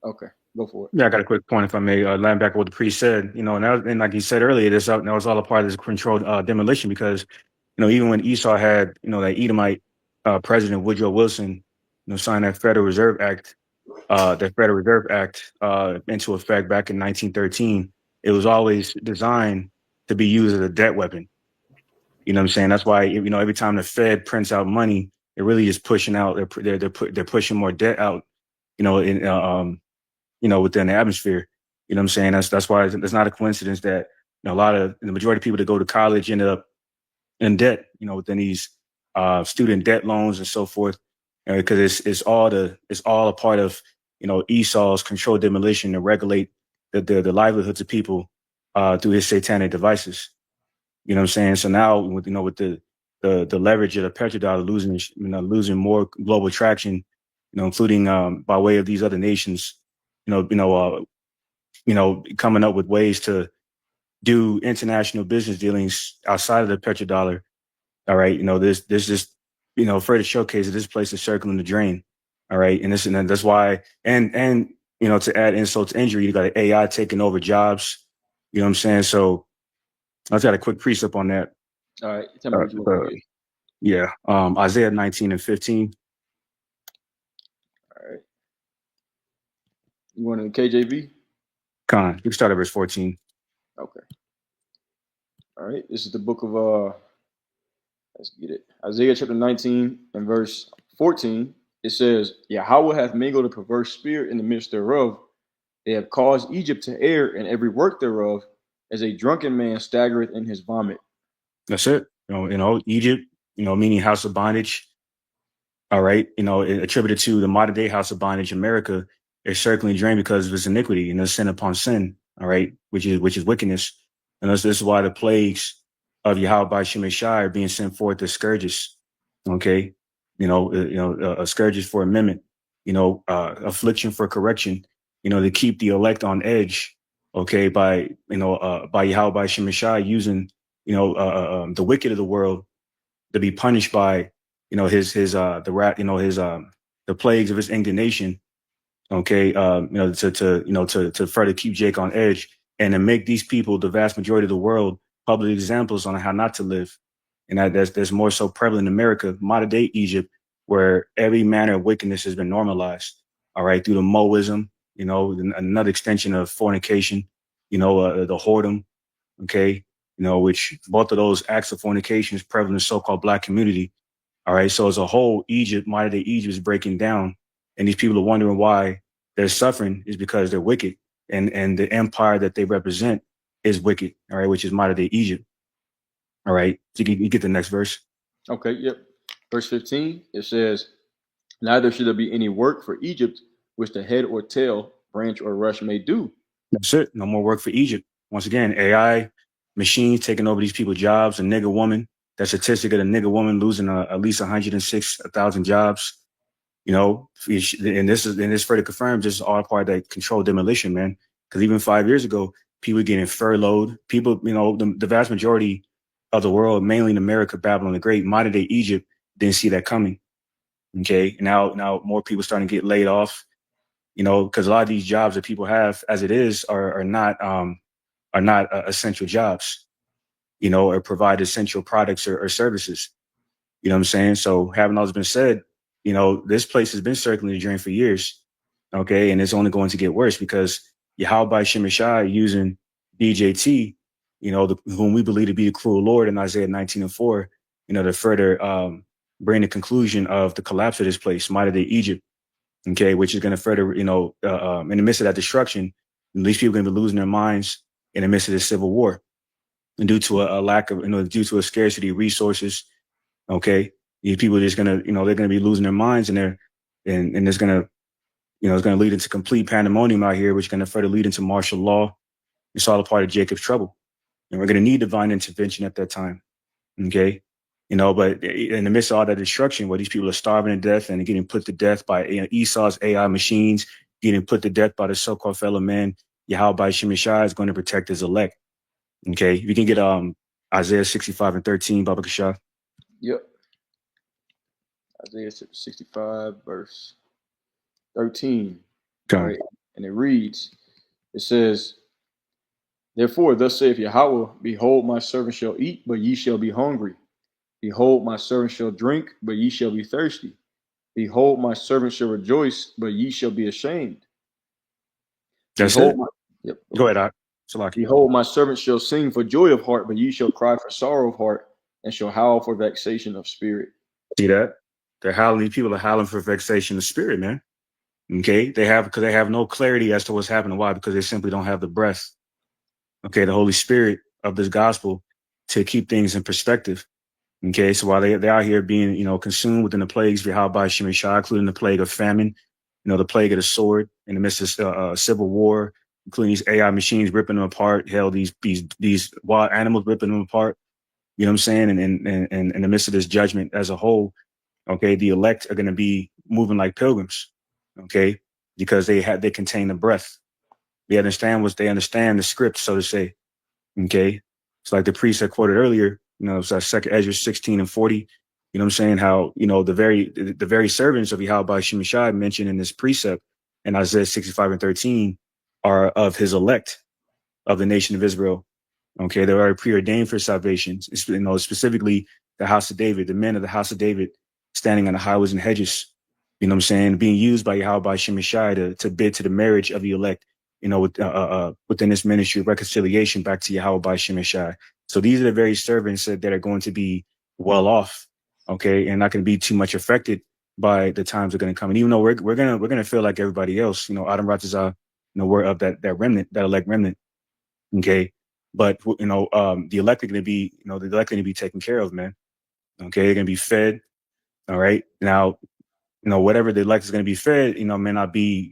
Okay. Go for it. Yeah, I got a quick point, if I may. Land back what the priest said, and like he said earlier, that was all a part of this controlled demolition because, even when Esau had, that Edomite President Woodrow Wilson, signed that Federal Reserve Act into effect back in 1913, it was always designed to be used as a debt weapon. You know what I'm saying? That's why, every time the Fed prints out money, they're really just pushing out, they're pushing more debt out, within the atmosphere. You know what I'm saying? That's why it's not a coincidence that the majority of people that go to college end up in debt, within these student debt loans and so forth, because it's all a part of Esau's controlled demolition to regulate the livelihoods of people through his satanic devices. You know what I'm saying? So now with the leverage of the petrodollar losing more global traction, including by way of these other nations, coming up with ways to do international business dealings outside of the petrodollar. All right, there's just further showcase that this place is circling the drain. All right, and that's why and to add insult to injury, you got AI taking over jobs. You know what I'm saying? So I just got a quick precept on that. All right, tell me what you want to get. Yeah, Isaiah 19 and 15. All right, you want in KJV? Con, you can start at verse 14. Okay. All right, this is the book of let's get it. Isaiah chapter 19 and verse 14. It says, Yahweh hath mingled a perverse spirit in the midst thereof. They have caused Egypt to err in every work thereof, as a drunken man staggereth in his vomit. That's it. Egypt, meaning house of bondage. All right. Attributed to the modern day house of bondage, America, is circling drained because of its iniquity and sin upon sin. All right. Which is wickedness. And this is why the plagues of Yahweh by Shemeshai are being sent forth as scourges. Okay. Scourges for amendment, affliction for correction, to keep the elect on edge. Okay. By Yahweh by Shemeshai using, the wicked of the world to be punished by, the wrath, the plagues of his indignation. Okay. To further keep Jake on edge and to make these people, the vast majority of the world, public examples on how not to live. And that's more so prevalent in America, modern day Egypt, where every manner of wickedness has been normalized. All right. Through the Moism, another extension of fornication, the whoredom. Okay. Which both of those acts of fornication is prevalent in the so-called Black community. All right. So as a whole, modern day Egypt is breaking down. And these people are wondering why they're suffering is because they're wicked. And the empire that they represent is wicked. All right. Which is modern day Egypt. All right. So you get the next verse. Okay. Yep. Verse 15, it says, Neither should there be any work for Egypt, which the head or tail, branch or rush may do. That's it. No more work for Egypt. Once again, AI, machines taking over these people's jobs. A nigger woman, that statistic of a nigger woman losing at least 106,000 jobs. And this further confirms this is all part of that controlled demolition, man. Because even 5 years ago, people getting furloughed. People, the vast majority of the world, mainly in America, Babylon the Great, modern day Egypt, didn't see that coming. Okay, now more people starting to get laid off. Because a lot of these jobs that people have, as it is, are not essential jobs. Or provide essential products or services. You know what I'm saying? So having all this been said, this place has been circling the drain for years. Okay. And it's only going to get worse because Yahweh by Shemeshai using DJT, whom we believe to be the cruel Lord in Isaiah 19 and 4, to further bring the conclusion of the collapse of this place, modern day Egypt, okay, which is going to further, in the midst of that destruction, these people are going to be losing their minds in the midst of this civil war, and due to a lack of, due to a scarcity of resources, okay, these people are just going to, they're going to be losing their minds, and it's going to, it's going to lead into complete pandemonium out here, which is going to further lead into martial law. It's all a part of Jacob's trouble, and we're going to need divine intervention at that time, okay. But in the midst of all that destruction, where these people are starving to death and getting put to death by Esau's AI machines, getting put to death by the so-called fellow man, Yahweh Shemeshai is going to protect his elect. Okay, you can get Isaiah 65:13, Baba Kashaf. Yep. Isaiah 65, verse 13. Okay. All right. And it reads, it says, therefore, thus saith Yahweh, behold, my servant shall eat, but ye shall be hungry. Behold, my servant shall drink, but ye shall be thirsty. Behold, my servant shall rejoice, but ye shall be ashamed. That's Behold, it. Go ahead, Salaki. Behold, my servant shall sing for joy of heart, but ye shall cry for sorrow of heart, and shall howl for vexation of spirit. See that? They're howling. These people are howling for vexation of spirit, man. Okay, because they have no clarity as to what's happening. Why? Because they simply don't have the breath. Okay, the Holy Spirit of this gospel to keep things in perspective. Okay, so while they're out here being, consumed within the plagues, Yahweh Shemeshai, including the plague of famine, the plague of the sword in the midst of civil war, including these AI machines ripping them apart, hell, these wild animals ripping them apart. You know what I'm saying? And in the midst of this judgment as a whole, okay, the elect are going to be moving like pilgrims, okay, because they contain the breath. They understand the script, so to say. Okay, it's like the priest I quoted earlier. It's Second Ezra 16:40. You know what I'm saying? How the very servants of Yahweh Shemeshai mentioned in this precept in Isaiah 65:13 are of his elect of the nation of Israel. Okay, they're already preordained for salvation. Specifically the house of David, the men of the house of David, standing on the highways and hedges. You know what I'm saying? Being used by Yahweh Shemeshai to bid to the marriage of the elect. Within this ministry of reconciliation back to Yahweh Shemeshai. So these are the very servants that are going to be well off, okay, and not going to be too much affected by the times that are going to come. And even though we're gonna feel like everybody else, Adam Ratazah, we're of that remnant, that elect remnant, okay. But the elect are going to be taken care of, man. Okay, they're going to be fed. All right, now whatever the elect is going to be fed, may not be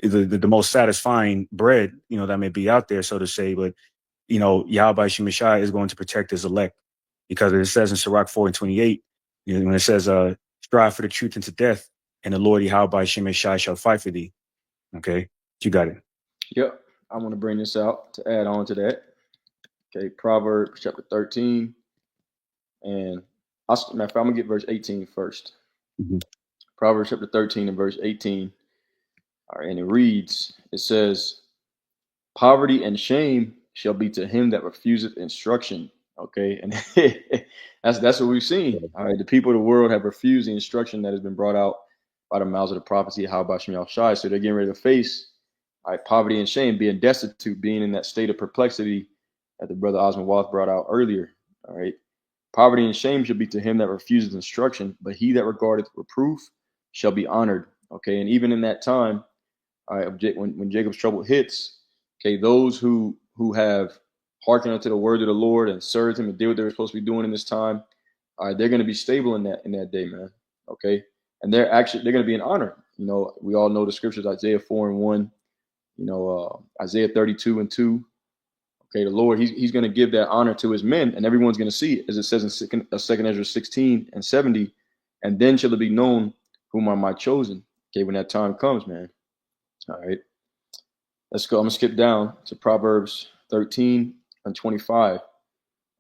the most satisfying bread, that may be out there, so to say, but Yahweh Shemeshai is going to protect his elect, because it says in Sirach 4:28, when it says, strive for the truth unto death, and the Lord Yahweh Shemeshai shall fight for thee. Okay, you got it. Yep, I want to bring this out to add on to that. Okay, Proverbs chapter 13, and I'm gonna get verse 18 first. Mm-hmm. Proverbs chapter 13 and verse 18. All right, and it reads, it says, poverty and shame shall be to him that refuseth instruction. Okay, and that's what we've seen. All right, the people of the world have refused the instruction that has been brought out by the mouths of the prophecy, how about Shem Shai. So they're getting ready to face, all right, poverty and shame, being destitute, being in that state of perplexity that the brother Osmond Wath brought out earlier. All right, poverty and shame shall be to him that refuses instruction, but he that regardeth reproof shall be honored. Okay, and even in that time, all right, when Jacob's trouble hits, okay, those who have hearkened unto the word of the Lord and served him and did what they were supposed to be doing in this time, all right, they're going to be stable in that day, man. Okay, and they're going to be in honor. We all know the scriptures, Isaiah 4:1, Isaiah 32:2. Okay, the Lord, he's going to give that honor to his men, and everyone's going to see it, as it says in Second Ezra 16:70, and then shall it be known whom are my chosen. Okay, when that time comes, man. All right, let's go. I'm gonna skip down to Proverbs 13:25.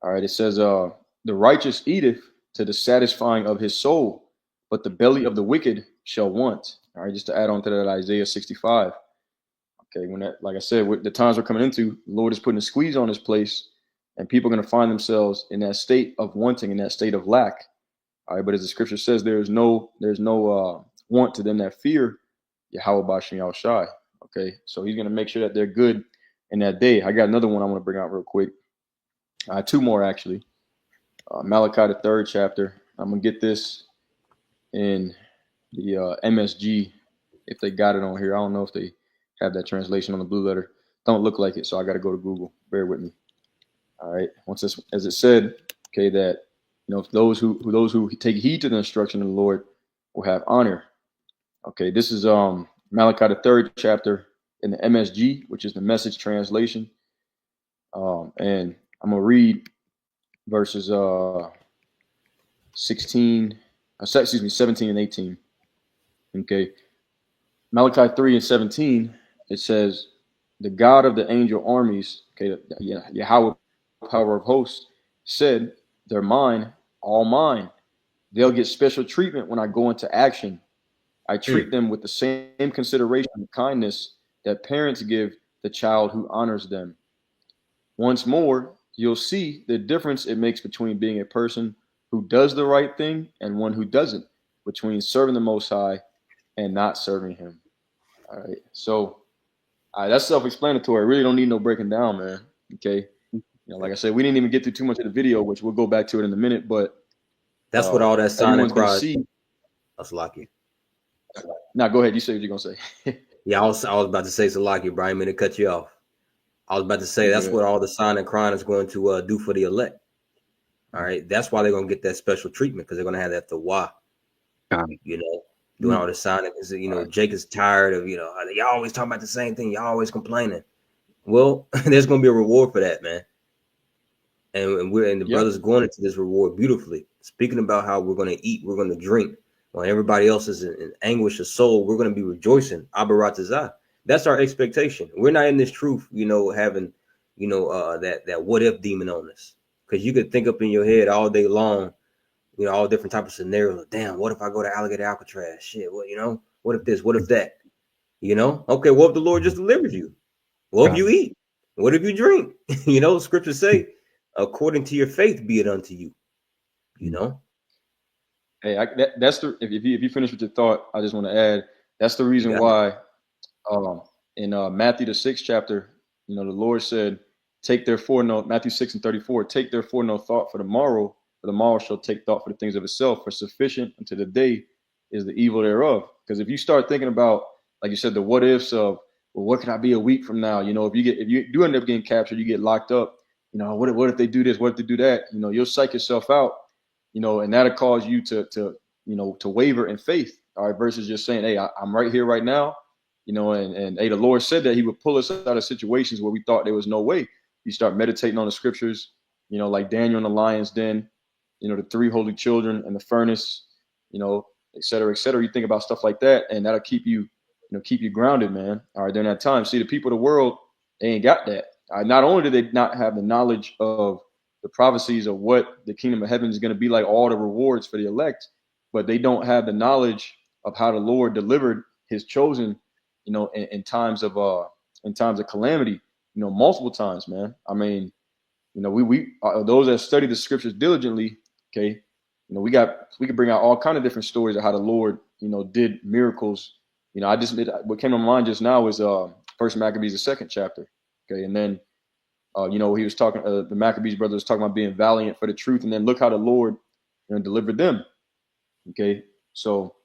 All right, it says, the righteous eateth to the satisfying of his soul, but the belly of the wicked shall want. All right, just to add on to that, Isaiah 65. Okay, when that, like I said, the times we're coming into, the Lord is putting a squeeze on this place, and people are going to find themselves in that state of wanting, in that state of lack. All right, but as the scripture says, there's no want to them that fear Yahweh Bashem Yahushai. Okay, so he's going to make sure that they're good in that day. I got another one I want to bring out real quick. Two more, actually. Malachi, the 3rd chapter, I'm gonna get this in the MSG if they got it on here. I don't know if they have that translation on the blue letter. Don't look like it, so I got to go to Google. Bear with me. All right. Once this, as it said, okay, that those who take heed to the instruction of the Lord will have honor. Okay, this is Malachi the 3rd chapter in the MSG, which is the Message translation. And I'm gonna read verses 17 and 18. Okay, Malachi 3:17, it says, "The God of the angel armies, okay, Yahweh, power of hosts, said, they're mine, all mine. They'll get special treatment when I go into action. I treat them with the same consideration and kindness that parents give the child who honors them. Once more, you'll see the difference it makes between being a person who does the right thing and one who doesn't, between serving the Most High and not serving Him." All right, so that's self-explanatory. I really don't need no breaking down, man. Okay, like I said, we didn't even get through too much of the video, which we'll go back to it in a minute. But That's what all that sign and gonna cross. see. Salaki. Now, go ahead. You say what you're gonna say. Yeah, I was about to say Salaki, Brian. I'm going to cut you off. I was about to say that's what all the sign and crown is going to do for the elect. All right, that's why they're going to get that special treatment, because they're going to have that tawah. Doing all the signing, because Jake is tired of y'all always talking about the same thing. Y'all always complaining. Well, there's going to be a reward for that, man. And the brothers going into this reward beautifully, speaking about how we're going to eat, we're going to drink, while everybody else is in anguish of soul. We're going to be rejoicing. Abaratazah. That's our expectation. We're not in this truth, having, that what if demon on us, because you could think up in your head all day long, all different types of scenarios. Damn, what if I go to Alligator Alcatraz? Shit, what if this? What if that? Okay, what if the Lord just delivers you? What if you eat? What if you drink? Scriptures say, according to your faith, be it unto you. Hey, that's the if you finish with your thought, I just want to add that's the reason why in Matthew the 6th chapter, the Lord said, "Take therefore Matthew 6:34, take therefore no thought for tomorrow, for tomorrow shall take thought for the things of itself. For sufficient unto the day is the evil thereof." Because if you start thinking about, like you said, the what ifs of, well, what can I be a week from now? If you do end up getting captured, you get locked up. What if they do this? What if they do that? You'll psych yourself out. And that'll cause you to waver in faith. All right, versus just saying, "Hey, I'm right here, right now." And hey, the Lord said that He would pull us out of situations where we thought there was no way. You start meditating on the scriptures, like Daniel in the lion's den, the 3 holy children in the furnace, et cetera, et cetera. You think about stuff like that, and that'll keep you grounded, man. All right, during that time. See, the people of the world, they ain't got that. Not only do they not have the knowledge of the prophecies of what the kingdom of heaven is going to be like, all the rewards for the elect, but they don't have the knowledge of how the Lord delivered His chosen, in times of calamity, multiple times, man. I mean, we those that study the scriptures diligently, okay, we could bring out all kind of different stories of how the Lord, did miracles. What came to mind just now was First Maccabees, the 2nd chapter, okay, and then he was talking, the Maccabees brothers was talking about being valiant for the truth, and then look how the Lord delivered them. Okay, so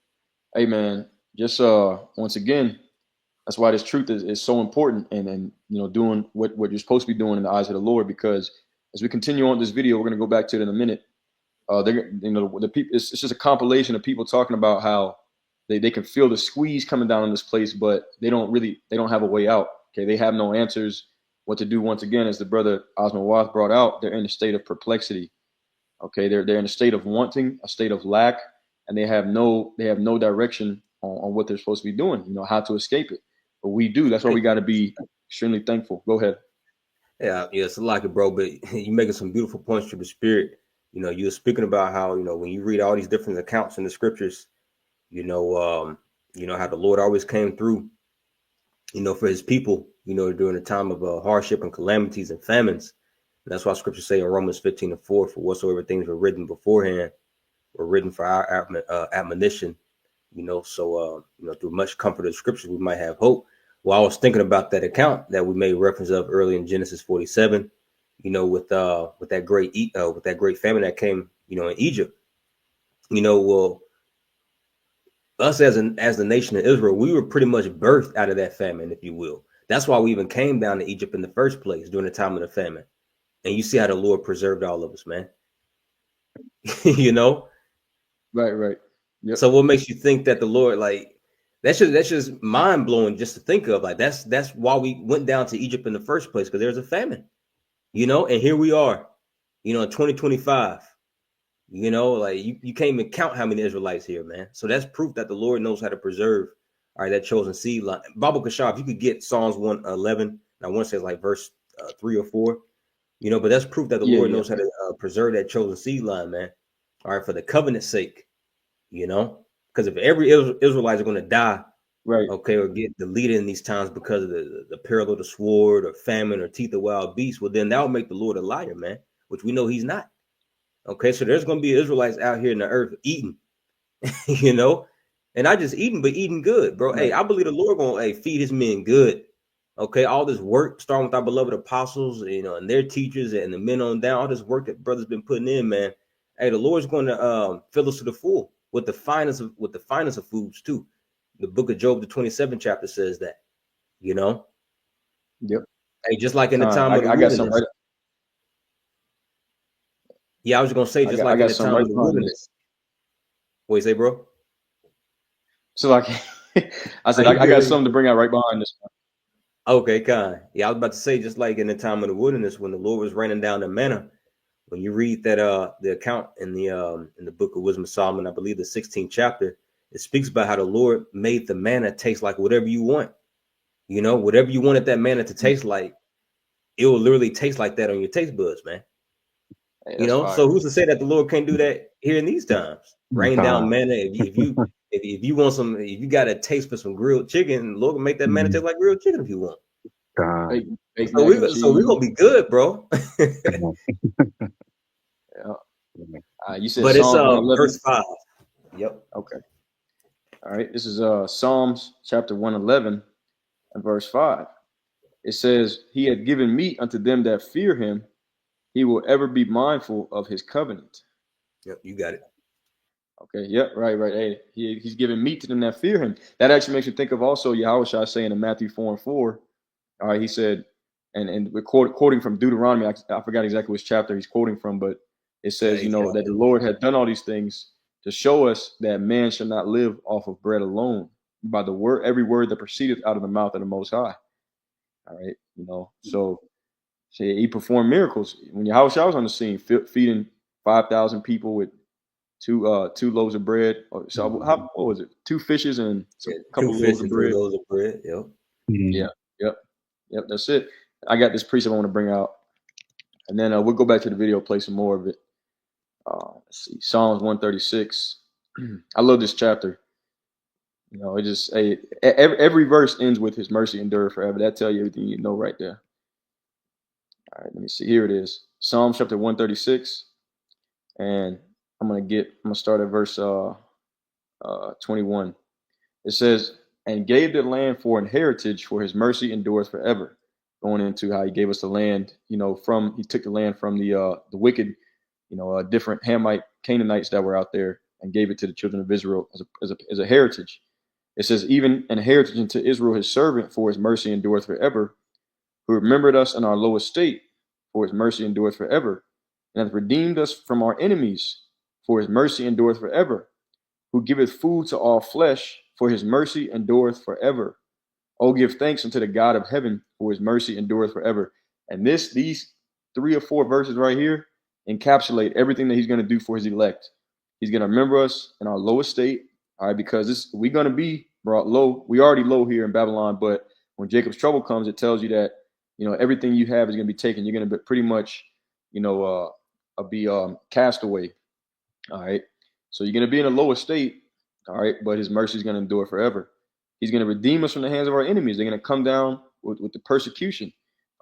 hey, man, just once again, that's why this truth is so important, and doing what you're supposed to be doing in the eyes of the Lord. Because as we continue on this video, we're going to go back to it in a minute. The people, it's just a compilation of people talking about how they can feel the squeeze coming down on this place, but they don't have a way out. Okay, they have no answers what to do. Once again, as the brother Osman Wath brought out, they're in a state of perplexity. Okay, they're in a state of wanting, a state of lack, and they have no direction on what they're supposed to be doing. How to escape it. But we do. That's why we got to be extremely thankful. Go ahead. Yeah, it's a lot, bro. But you're making some beautiful points to the spirit. You were speaking about how when you read all these different accounts in the scriptures, how the Lord always came through, for His people, during the time of hardship and calamities and famines. And that's why scriptures say in Romans 15:4, for whatsoever things were written beforehand were written for our admonition. So through much comfort of the scriptures, we might have hope. Well, I was thinking about that account that we made reference of early in Genesis 47, with that great famine that came, in Egypt. Well, us as the nation of Israel, we were pretty much birthed out of that famine, if you will. That's why we even came down to Egypt in the first place during the time of the famine. And you see how the Lord preserved all of us, man. Right. Yep. So what makes you think that the Lord, like, that's just mind blowing just to think of. Like, that's why we went down to Egypt in the first place, because there's a famine, and here we are, in 2025. Like you can't even count how many Israelites here, man. So that's proof that the Lord knows how to preserve, all right, that chosen seed line. Baba Kashaf, if you could get Psalms 111, I want to say like verse 3 or 4, but that's proof that the Lord knows how to preserve that chosen seed line, man. All right, for the covenant's sake, because if every Israelite is going to die, Right. okay, or get deleted in these times because of the peril of the sword or famine or teeth of wild beasts, well, then that will make the Lord a liar, man, which we know he's not. Okay, so there's going to be Israelites out here in the earth eating, and not just eating, but eating good, bro. Right. Hey, I believe the Lord going to feed his men good. Okay, all this work, starting with our beloved apostles, and their teachers and the men on down, all this work that brothers been putting in, man. Hey, the Lord's going to fill us to the full with the finest of foods too. The book of Job, the 27th chapter says that, Yep. Hey, just like in the time of the I got some wilderness. right. Yeah, I was going to say, just like in the time of the wilderness. What you say, bro? So like, I said, I got something to bring out right behind this one. Okay, kind. Yeah, I was about to say, just like in the time of the wilderness, when the Lord was raining down the manna. When you read that the account in the book of Wisdom of Solomon, I believe the 16th chapter, it speaks about how the Lord made the manna taste like whatever you want. Whatever you wanted that manna to taste like, it will literally taste like that on your taste buds, man. Hey, so who's to say that the Lord can't do that here in these times? Rain down manna. If you want if you got a taste for some grilled chicken, the Lord can make that manna taste like grilled chicken if you want. So we're gonna be good, bro. You said, but it's Psalms verse 5. Yep. Okay. All right. This is Psalms chapter 111 and verse 5. It says, "He had given meat unto them that fear him. He will ever be mindful of his covenant." Yep, you got it. Okay. Yep. Right. Hey, he's giving meat to them that fear him. That actually makes you think of also Yahushua saying in Matthew 4:4. All right. He said, and we're quoting from Deuteronomy. I forgot exactly which chapter he's quoting from, but it says, that the Lord had done all these things to show us that man shall not live off of bread alone, by the word, every word that proceedeth out of the mouth of the Most High. All right. So he performed miracles when Yahushua was on the scene, feeding 5,000 people with two loaves of bread. So what was it? 2 fishes and a couple of loaves of bread. 2 loaves of bread. Yep. Yep. That's it. I got this precept I want to bring out, and then we'll go back to the video, play some more of it. Let's see, Psalms 136. I love this chapter. It just every verse ends with "His mercy endureth forever." That tell you everything you know right there. All right, let me see. Here it is, Psalms chapter 136, and I'm gonna start at verse 21. It says, "And gave the land for an heritage, for His mercy endureth forever." Going into how He gave us the land, He took the land from the wicked, different Hamite Canaanites that were out there, and gave it to the children of Israel as a heritage. It says, "Even an heritage unto Israel his servant, for His mercy endureth forever, who remembered us in our low estate, for His mercy endureth forever, and hath redeemed us from our enemies, for His mercy endureth forever, who giveth food to all flesh, for His mercy endureth forever. Oh, give thanks unto the God of heaven, for His mercy endureth forever." And these 3 or 4 verses right here encapsulate everything that He's going to do for His elect. He's going to remember us in our low estate, all right, because we're going to be brought low. We already low here in Babylon, but when Jacob's trouble comes, it tells you that, everything you have is going to be taken. You're going to be pretty much, be cast away. All right. So you're going to be in a low estate. All right. But His mercy is going to endure forever. He's going to redeem us from the hands of our enemies. They're going to come down with the persecution.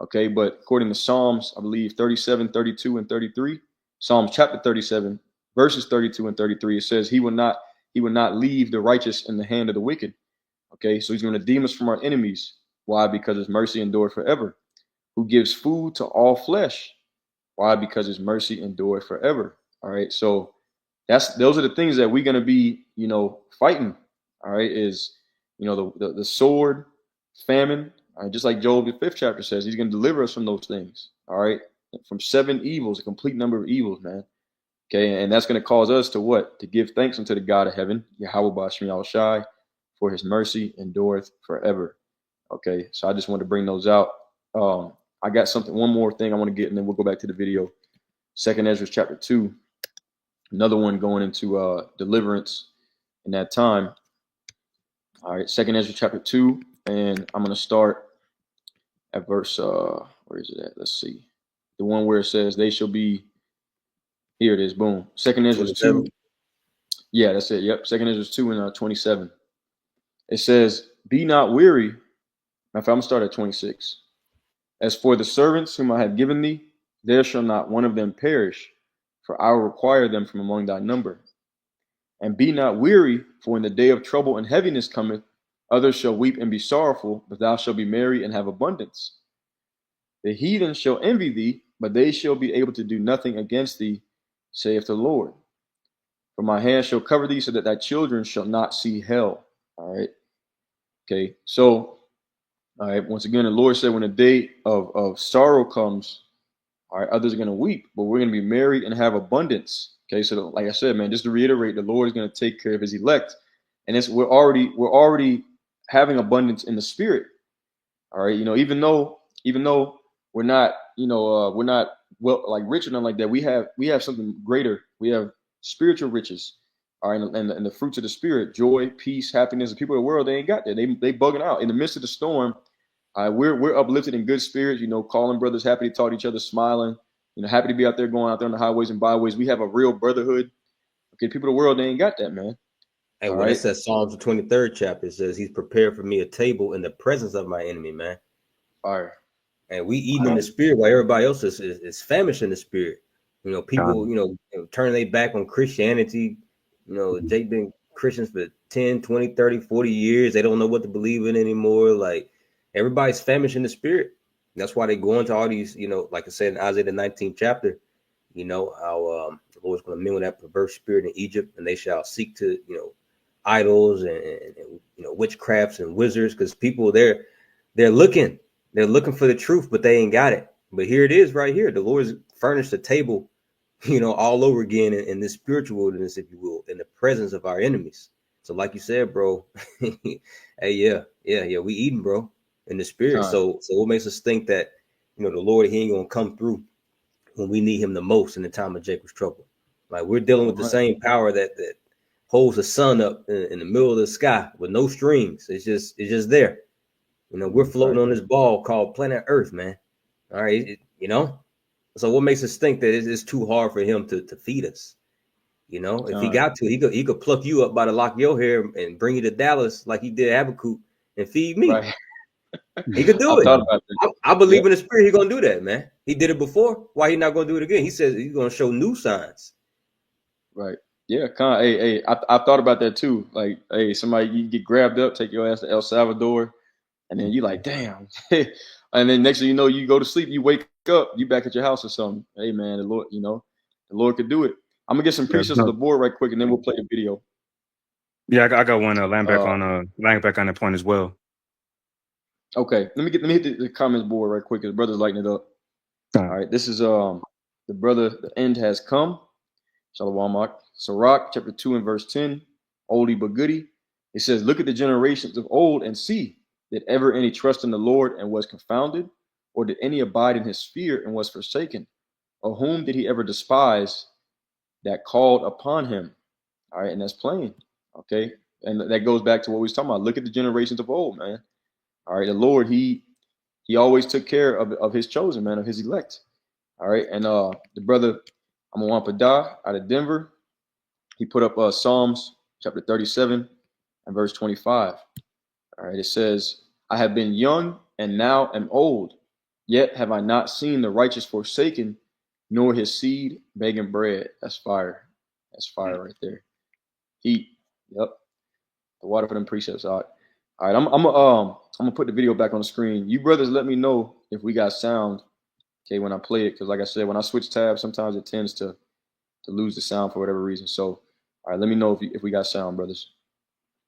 Okay. But according to Psalms, I believe 37, 32, and 33, Psalms chapter 37, verses 32 and 33, it says he will not leave the righteous in the hand of the wicked. Okay. So He's going to redeem us from our enemies. Why? Because His mercy endured forever. Who gives food to all flesh. Why? Because His mercy endured forever. All right. So those are the things that we're gonna be, fighting. All right, is the sword, famine. All right, just like Job the 5th chapter says, he's gonna deliver us from those things. All right, from 7 evils, a complete number of evils, man. Okay, and that's gonna cause us to what? To give thanks unto the God of heaven, Yahweh Ba'ashem Yahushai, for his mercy endureth forever. Okay, so I just wanted to bring those out. I got one more thing I want to get, and then we'll go back to the video. 2nd Ezra chapter 2, another one going into deliverance in that time. All right, 2nd Ezra chapter 2, and I'm going to start at verse, where is it at? Let's see. The one where it says, they shall be, here it is, boom. 2nd Ezra 2. Yeah, that's it. Yep, 2nd Ezra 2 and 27. It says, be not weary. In fact, I'm going to start at 26. As for the servants whom I have given thee, there shall not one of them perish, for I will require them from among thy number. And be not weary, for in the day of trouble and heaviness cometh, others shall weep and be sorrowful, but thou shalt be merry and have abundance. The heathen shall envy thee, but they shall be able to do nothing against thee, saith the Lord. For my hand shall cover thee, so that thy children shall not see hell. All right. Okay. So, all right. Once again, the Lord said, when the day of sorrow comes, all right, others are going to weep, but we're going to be merry and have abundance. Okay. So, like I said, man, just to reiterate, the Lord is going to take care of his elect, and we're already having abundance in the spirit. All right. Even though we're not, we're not like rich or nothing like that, we have something greater. We have spiritual riches. All right, and the fruits of the spirit, joy, peace, happiness. The people of the world, they ain't got that. They bugging out in the midst of the storm. We're uplifted in good spirits. Calling brothers, happy to talk to each other, smiling. Happy to be out there, going out there on the highways and byways. We have a real brotherhood. Okay, people of the world, they ain't got that, man. Hey, when it says Psalms the 23rd chapter, it says he's prepared for me a table in the presence of my enemy, man. All right. And we eating in the spirit while everybody else is famished in the spirit. People, turning their back on Christianity. They've been Christians for 10, 20, 30, 40 years. They don't know what to believe in anymore. Like, everybody's famished in the spirit. That's why they go into all these, like I said in Isaiah the 19th chapter, how the Lord's going to mingle that perverse spirit in Egypt, and they shall seek to, idols and witchcrafts and wizards, because people they're looking for the truth, but they ain't got it. But here it is right here. The Lord's furnished a table, all over again in this spiritual wilderness, if you will, in the presence of our enemies. So like you said, bro, hey, yeah, we eating, bro, in the spirit. So what makes us think that, the Lord, he ain't going to come through when we need him the most in the time of Jacob's trouble? Like, we're dealing with the same power that holds the sun up in the middle of the sky with no strings. It's just there. We're floating on this ball called planet Earth, man. All right. So what makes us think that it's too hard for him to feed us? If he got to, he could pluck you up by the lock of your hair and bring you to Dallas like he did Habakkuk and feed me. Right. He could do it. I believe in the spirit. He's going to do that, man. He did it before. Why he not going to do it again? He says he's going to show new signs. Right. Yeah, hey, I thought about that too. Like, hey, somebody, you get grabbed up, take your ass to El Salvador, and then you like, damn. And then next thing you know, you go to sleep, you wake up, you back at your house or something. Hey, man, the Lord could do it. I'm gonna get some precepts on the board right quick, and then we'll play the video. Yeah, I got one laying back on that point as well. Okay, let me hit the comments board right quick, because brother's lighting it up. All right, this is the brother. The end has come. Shalom. Sirach chapter 2 and verse 10. Oldie but goodie. It says, look at the generations of old and see, did ever any trust in the Lord and was confounded? Or did any abide in his fear and was forsaken? Or whom did he ever despise that called upon him? All right, and that's plain. Okay, and that goes back to what we was talking about. Look at the generations of old, man. All right, the Lord, he always took care of his chosen, man, of his elect. All right, and the brother Amawampadah out of Denver, he put up Psalms chapter 37 and verse 25. All right, it says, I have been young and now am old, yet have I not seen the righteous forsaken, nor his seed begging bread. That's fire. That's fire right there. Heat. Yep. The water for them precepts. All right. I'm gonna put the video back on the screen. You brothers, let me know if we got sound. Okay, when I play it, because like I said, when I switch tabs, sometimes it tends to lose the sound for whatever reason. So, all right, let me know if we got sound, brothers.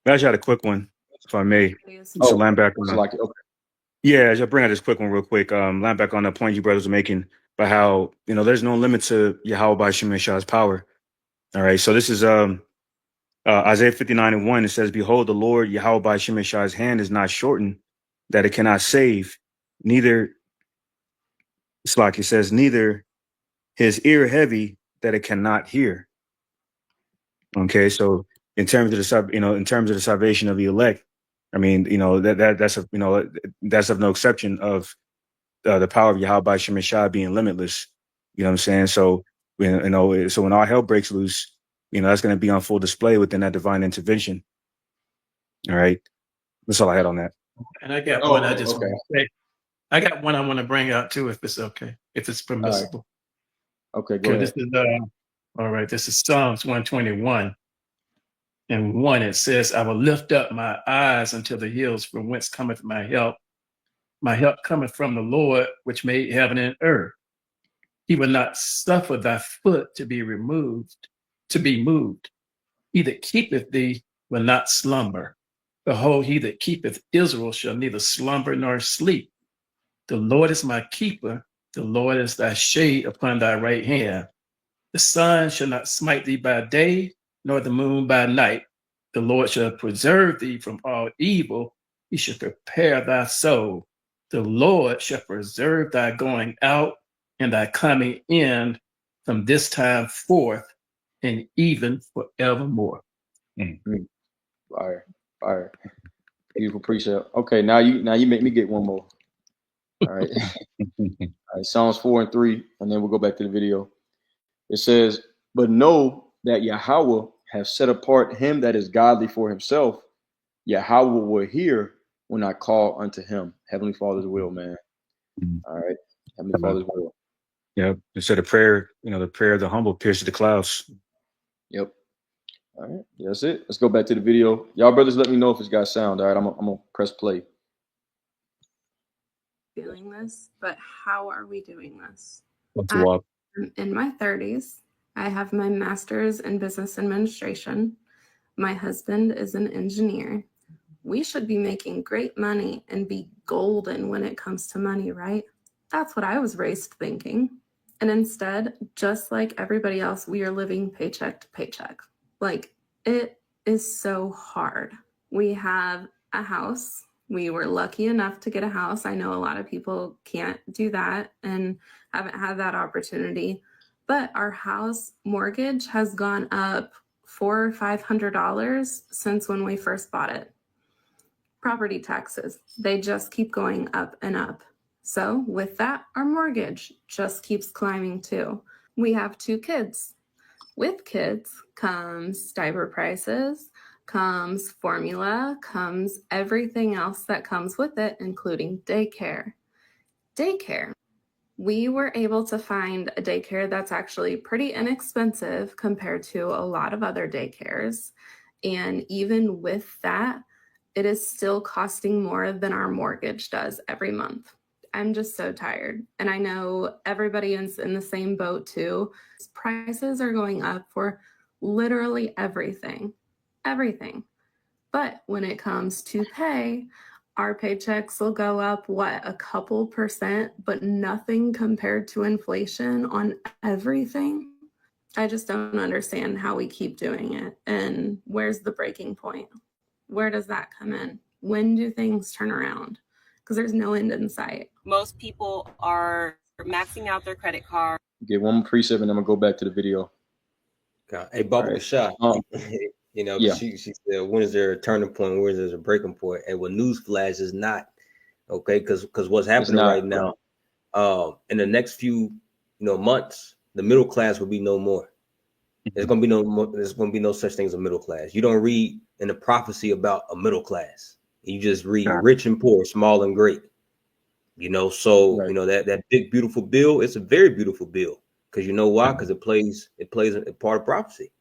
I just had a quick one, if I may. So Oh, land back so on. like, okay. Yeah, just bring out this quick one real quick. Land back on the point you brothers were making about how there's no limit to Yahweh by Shem Shah's power. All right, so this is Isaiah 59:1. It says, "Behold, the Lord Yahweh by Shem Shah's hand is not shortened, that it cannot save, neither it's like it says, neither his ear heavy that it cannot hear." Okay, so in terms of in terms of the salvation of the elect, I mean, that's of no exception of the power of Yahweh by Shem Shah being limitless. You know what I'm saying? So so when all hell breaks loose, that's going to be on full display within that divine intervention. All right, that's all I had on that. And I got Oh, one I just okay. want to say. I got one I want to bring out too, if it's okay, if it's permissible. Okay, go Okay, ahead. this is all right. This is Psalms 121 and 1. It says, "I will lift up my eyes unto the hills, from whence cometh my help. My help cometh from the Lord, which made heaven and earth. He will not suffer thy foot to be moved. He that keepeth thee will not slumber. Behold, he that keepeth Israel shall neither slumber nor sleep. The Lord is my keeper. The Lord is thy shade upon thy right hand. The sun shall not smite thee by day, nor the moon by night. The Lord shall preserve thee from all evil. He shall prepare thy soul. The Lord shall preserve thy going out and thy coming in from this time forth and even forevermore." Fire, fire. Beautiful precept. Okay, now you make me get one more. All right. All right, Psalms 4 and 3, and then we'll go back to the video. It says, "But know that Yahweh has set apart him that is godly for himself. Yahweh will hear when I call unto him." Heavenly Father's will, man. All right. Heavenly Father's will. Yeah, so the prayer, the prayer of the humble pierces the clouds. Yep. All right. Yeah, that's it. Let's go back to the video. Y'all brothers, let me know if it's got sound. All right. I'm gonna press play. Feeling this, but how are we doing this? What's up? I'm in my 30s. I have my master's in business administration. My husband is an engineer. We should be making great money and be golden when it comes to money, right? That's what I was raised thinking. And instead, just like everybody else, we are living paycheck to paycheck. Like, it is so hard. We have a house. We were lucky enough to get a house. I know a lot of people can't do that and haven't had that opportunity. But our house mortgage has gone up $400 or $500 since when we first bought it. Property taxes, they just keep going up and up. So with that, our mortgage just keeps climbing too. We have 2 kids. With kids comes diaper prices, comes formula, comes everything else that comes with it, including daycare. Daycare. We were able to find a daycare that's actually pretty inexpensive compared to a lot of other daycares. And even with that, it is still costing more than our mortgage does every month. I'm just so tired. And I know everybody is in the same boat too. Prices are going up for literally everything. Everything. But when it comes to pay, our paychecks will go up, a couple percent, but nothing compared to inflation on everything. I just don't understand how we keep doing it. And where's the breaking point? Where does that come in? When do things turn around? Because there's no end in sight. Most people are maxing out their credit card. Get one more precept, and then I'm gonna go back to the video. Hey, Baba All right. Shah, Yeah. she said, when is there a turning point? Where is there a breaking point? And what newsflash is not, okay? Because what's happening not, right now, in the next few months, the middle class will be no more. There's gonna be no more. There's gonna be no such thing as a middle class. You don't read in the prophecy about a middle class. You just read rich and poor, small and great. So Right. that big beautiful bill. It's a very beautiful bill because you know why? Because it plays a part of prophecy.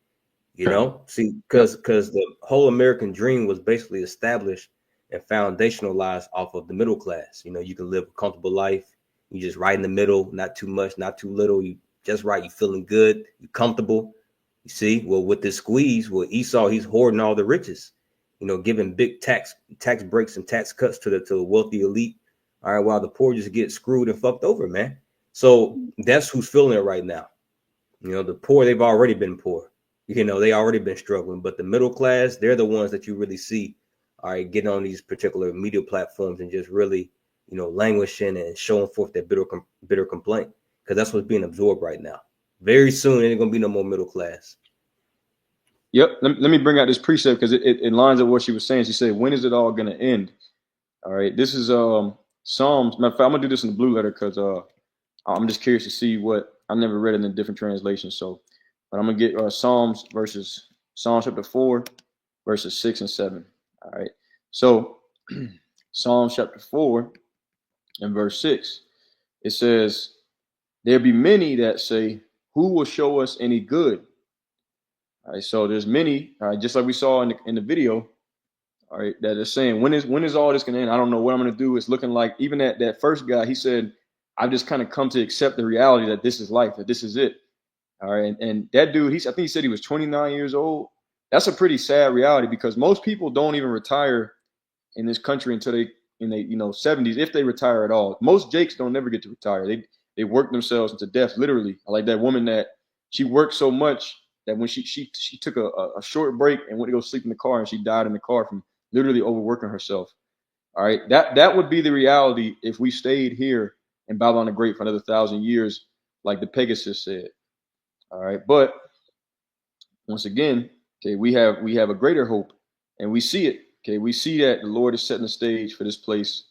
See, because the whole American dream was basically established and foundationalized off of the middle class. You can live a comfortable life. You just right in the middle, not too much, not too little. You just right. You feeling good, you comfortable. You see, well, with this squeeze, well, Esau, he's hoarding all the riches, giving big tax breaks and tax cuts to the wealthy elite. All right, while the poor just get screwed and fucked over, man. So that's who's feeling it right now. The poor, they've already been poor. They already been struggling. But the middle class, they're the ones that you really see, all right, getting on these particular media platforms and just really, languishing and showing forth their bitter complaint, because that's what's being absorbed right now. Very soon, there ain't gonna be no more middle class. Yep. Let me bring out this precept because it lines up what she was saying. She said, "When is it all gonna end?" All right. This is Psalms. Matter of fact, I'm gonna do this in the blue letter because I'm just curious to see what I never read it in a different translation. So, but I'm gonna get Psalms chapter 4, verses 6 and 7. All right. So, Psalms chapter 4 and verse 6, it says, "There be many that say, who will show us any good?" All right. So there's many. All right. Just like we saw in the video. All right, that is saying, when is all this gonna end? I don't know what I'm gonna do. It's looking like even that first guy, he said, I've just kind of come to accept the reality that this is life, that this is it. All right. And that dude, I think he said he was 29 years old. That's a pretty sad reality because most people don't even retire in this country until they in the 70s, if they retire at all. Most Jakes don't never get to retire. They work themselves into death, literally. Like that woman that she worked so much that when she took a short break and went to go sleep in the car and she died in the car from literally overworking herself. All right. That would be the reality if we stayed here in Babylon the Great for another 1,000 years, like the Pegasus said. All right. But once again, okay, we have a greater hope, and we see it. Okay, we see that the Lord is setting the stage for this place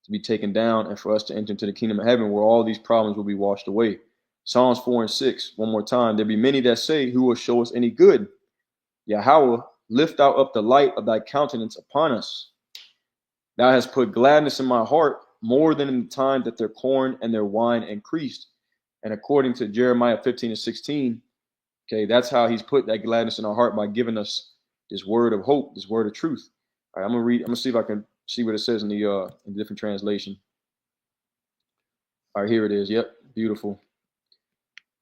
to be taken down and for us to enter into the kingdom of heaven where all these problems will be washed away. Psalms 4 and 6, one more time. There be many that say, who will show us any good? Yahweh, lift thou up the light of thy countenance upon us. Thou hast put gladness in my heart more than in the time that their corn and their wine increased. And according to Jeremiah 15 and 16, okay, that's how he's put that gladness in our heart, by giving us this word of hope, this word of truth. All right, I'm gonna see if I can see what it says in the different translation. All right, here it is. Yep, beautiful.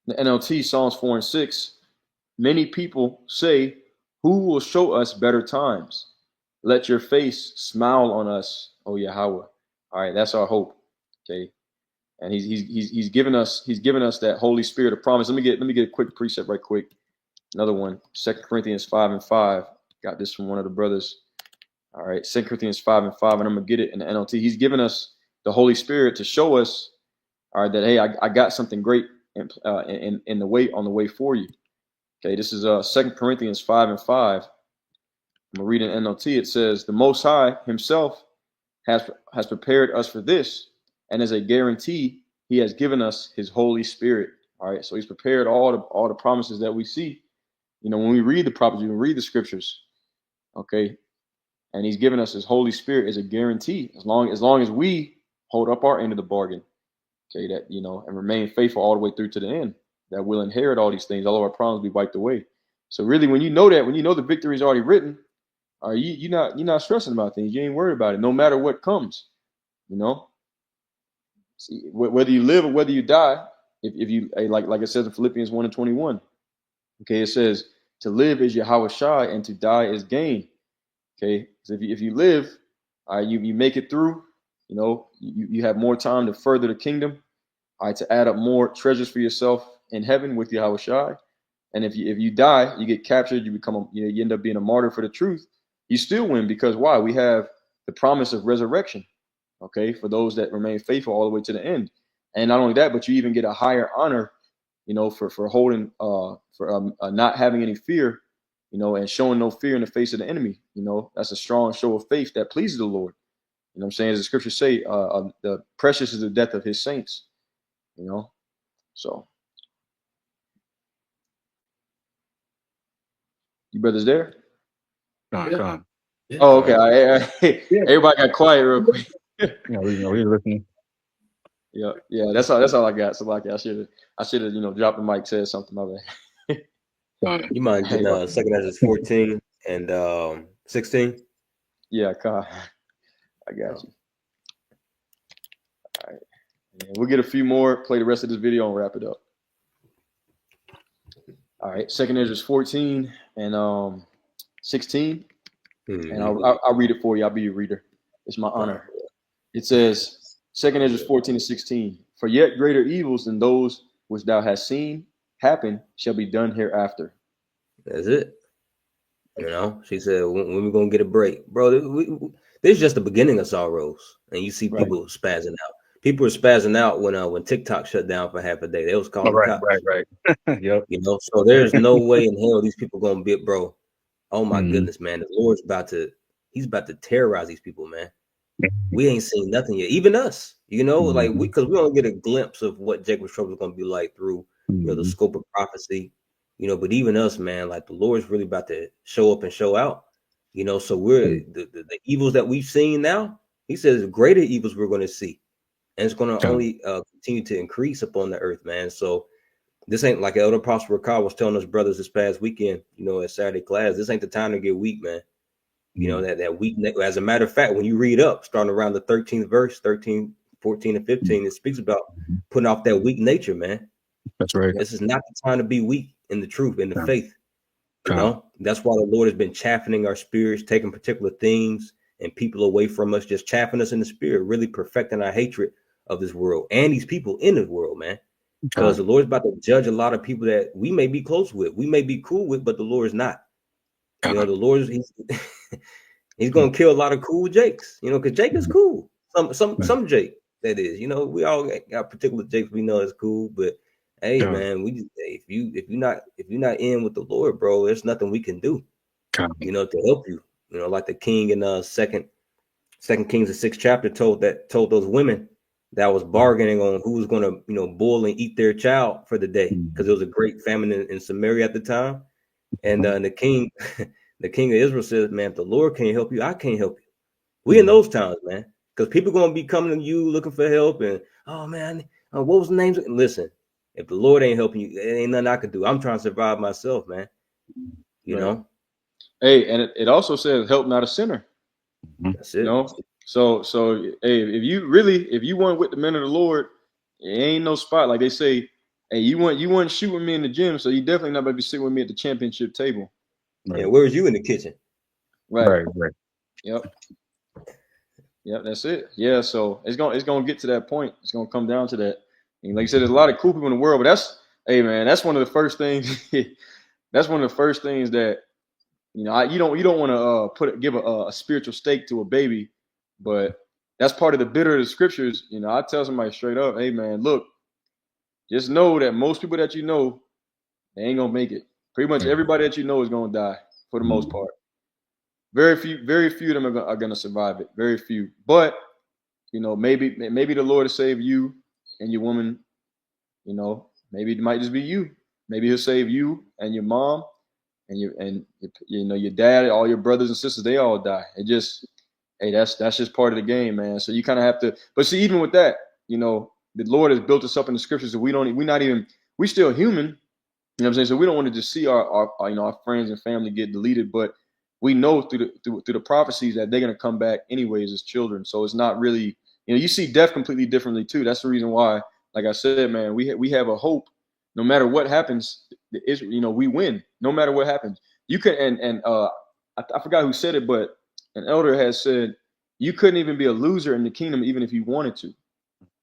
The NLT, Psalms 4 and 6. Many people say, who will show us better times? Let your face smile on us, O Yahweh. All right, that's our hope. Okay. And he's given us that Holy Spirit of promise. Let me get a quick precept right quick. Another one, 2 Corinthians 5 and 5. Got this from one of the brothers. All right, 2 Corinthians 5 and 5, and I'm gonna get it in the NLT. He's given us the Holy Spirit to show us, all right, that hey, I got something great in the way, on the way for you. Okay, this is 2 Corinthians 5 and 5. I'm gonna read in NLT. It says, the Most High Himself has prepared us for this, and as a guarantee, He has given us His Holy Spirit. All right, so He's prepared all the promises that we see. When we read the prophecies, we read the scriptures, okay, and He's given us His Holy Spirit as a guarantee, as long as we hold up our end of the bargain, okay, that and remain faithful all the way through to the end, that we'll inherit all these things, all of our problems will be wiped away. So really, when you know the victory is already written, you're not stressing about things. You ain't worried about it, no matter what comes. See, whether you live or whether you die, if you like it says in Philippians 1 and 21. Okay, it says to live is Yahweh Shai and to die is gain. Okay, so if you live, you make it through. You have more time to further the kingdom. To add up more treasures for yourself in heaven with Yahweh Shai. And if you die, you get captured. You become you end up being a martyr for the truth. You still win, because why? We have the promise of resurrection. Okay, for those that remain faithful all the way to the end. And not only that, but you even get a higher honor, for holding, for not having any fear, and showing no fear in the face of the enemy. That's a strong show of faith that pleases the Lord. What I'm saying? As the scriptures say, the precious is the death of His saints. So you brothers there? Con. Yeah. Oh, okay. Everybody got quiet real quick. We're listening. Yeah. That's all I got. So like, I should have dropped the mic, said something. My bad. You mind getting 2 Ezra 14 and 16? Yeah, Kai. I got you. All right. Yeah, we'll get a few more, play the rest of this video, and wrap it up. All right, Second Ezra 14 and 16, Mhm. and I'll read it for you. I'll be your reader. It's my honor. It says, Second Ezra 14 and 16, for yet greater evils than those which thou hast seen happen shall be done hereafter. That's it. You know, she said, when we gonna get a break, bro? This is just the beginning of sorrows, and you see Right. people spazzing out. People were spazzing out when TikTok shut down for half a day. They was calling the cops. Right. Yep. You know, so there's no way in hell these people gonna be, bro. Oh my Mhm. goodness, man. The Lord's he's about to terrorize these people, man. We ain't seen nothing yet. Even us, you know, like because we only get a glimpse of what Jacob's trouble is gonna be like through, you know, the scope of prophecy, you know, but even us, man, like the Lord's really about to show up and show out, you know. So we're the evils that we've seen now, he says greater evils we're gonna see, and it's gonna only continue to increase upon the earth, man. So this ain't like Elder Prosper Carr was telling us brothers this past weekend, you know, at Saturday class. This ain't the time to get weak, man. You know, that weak. As a matter of fact, when you read up, starting around the 13th verse, 13, 14, and 15, it speaks about putting off that weak nature, man. That's right. This is not the time to be weak in the truth, in the Yeah. faith. You know, that's why the Lord has been chaffening our spirits, taking particular things and people away from us, just chaffing us in the spirit, really perfecting our hatred of this world and these people in this world, man. Because the Lord's about to judge a lot of people that we may be close with, we may be cool with, but the Lord is not. You know, the Lord is he's gonna kill a lot of cool Jakes, you know, because Jake is cool. Some Jake, that is, you know, we all got particular Jakes we know is cool, but hey, man, if you're not in with the Lord, bro, there's nothing we can do, you know, to help you. You know, like the king in Second Kings, the 6th chapter told those women that was bargaining on who was gonna, you know, boil and eat their child for the day, because there was a great famine in Samaria at the time, and the king. The king of Israel says, man, if the Lord can't help you, I can't help you. We in those times, man, because people going to be coming to you looking for help. And, oh, man, what was the name? Listen, if the Lord ain't helping you, there ain't nothing I can do. I'm trying to survive myself, man. You know? Hey, and it also says, help not a sinner. That's it. You know? So hey, if you weren't with the men of the Lord, it ain't no spot. Like they say, hey, you weren't shooting me in the gym, so you definitely not about to be sitting with me at the championship table. Yeah, where's you in the kitchen? Right. Yep, that's it. Yeah, so it's gonna get to that point. It's gonna come down to that. And like I said, there's a lot of cool people in the world, but that's one of the first things. That's one of the first things that, you know, you don't want to give a spiritual stake to a baby, but that's part of the bitter of the scriptures. You know, I tell somebody straight up, hey man, look, just know that most people that you know, they ain't gonna make it. Pretty much everybody that you know is gonna die for the most part. Very few of them are gonna survive it. Very few. But you know, maybe the Lord will save you and your woman. You know, maybe it might just be you. Maybe He'll save you and your mom and you know, your dad, all your brothers and sisters. They all die. It just, hey, that's just part of the game, man. So you kind of have to. But see, even with that, you know, the Lord has built us up in the scriptures that we still human. You know what I'm saying? So we don't want to just see our you know, our friends and family get deleted, but we know through the prophecies that they're gonna come back anyways as children. So it's not really, you know, you see death completely differently too. That's the reason why, like I said, man, we have a hope. No matter what happens, you know, we win. No matter what happens, you can. I forgot who said it, but an elder has said you couldn't even be a loser in the kingdom even if you wanted to.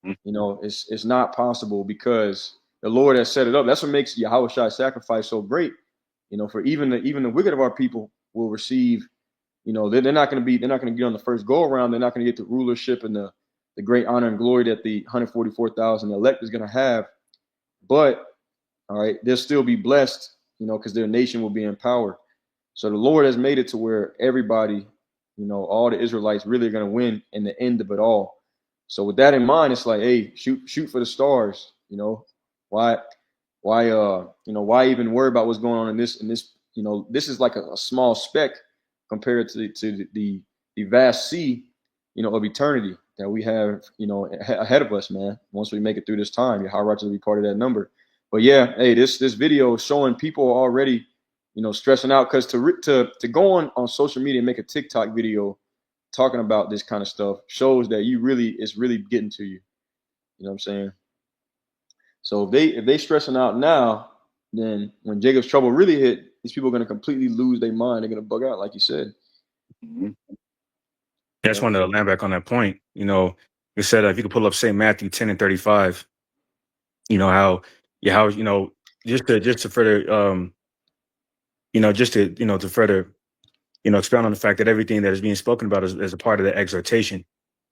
You know, it's not possible because the Lord has set it up. That's what makes Yahushua sacrifice so great. You know, for even the wicked of our people will receive. You know, they're not going to get on the first go around. They're not going to get the rulership and the great honor and glory that the 144,000 elect is going to have. But all right, they'll still be blessed. You know, because their nation will be in power. So the Lord has made it to where everybody, you know, all the Israelites really are going to win in the end of it all. So with that in mind, it's like, hey, shoot for the stars. You know, why even worry about what's going on in this? You know, this is like a small speck compared to the vast sea, you know, of eternity that we have, you know, ahead of us, man. Once we make it through this time, how righteous will be part of that number. But yeah, hey, this video is showing people already, you know, stressing out because to go on social media and make a TikTok video talking about this kind of stuff shows that it's really getting to you. You know what I'm saying? So if they stressing out now, then when Jacob's trouble really hit, these people are going to completely lose their mind. They're going to bug out, like you said. I just wanted to land back on that point. You know, you said if you could pull up St. Matthew 10 and 35, you know, how you know, just to further to further, expound on the fact that everything that is being spoken about is a part of the exhortation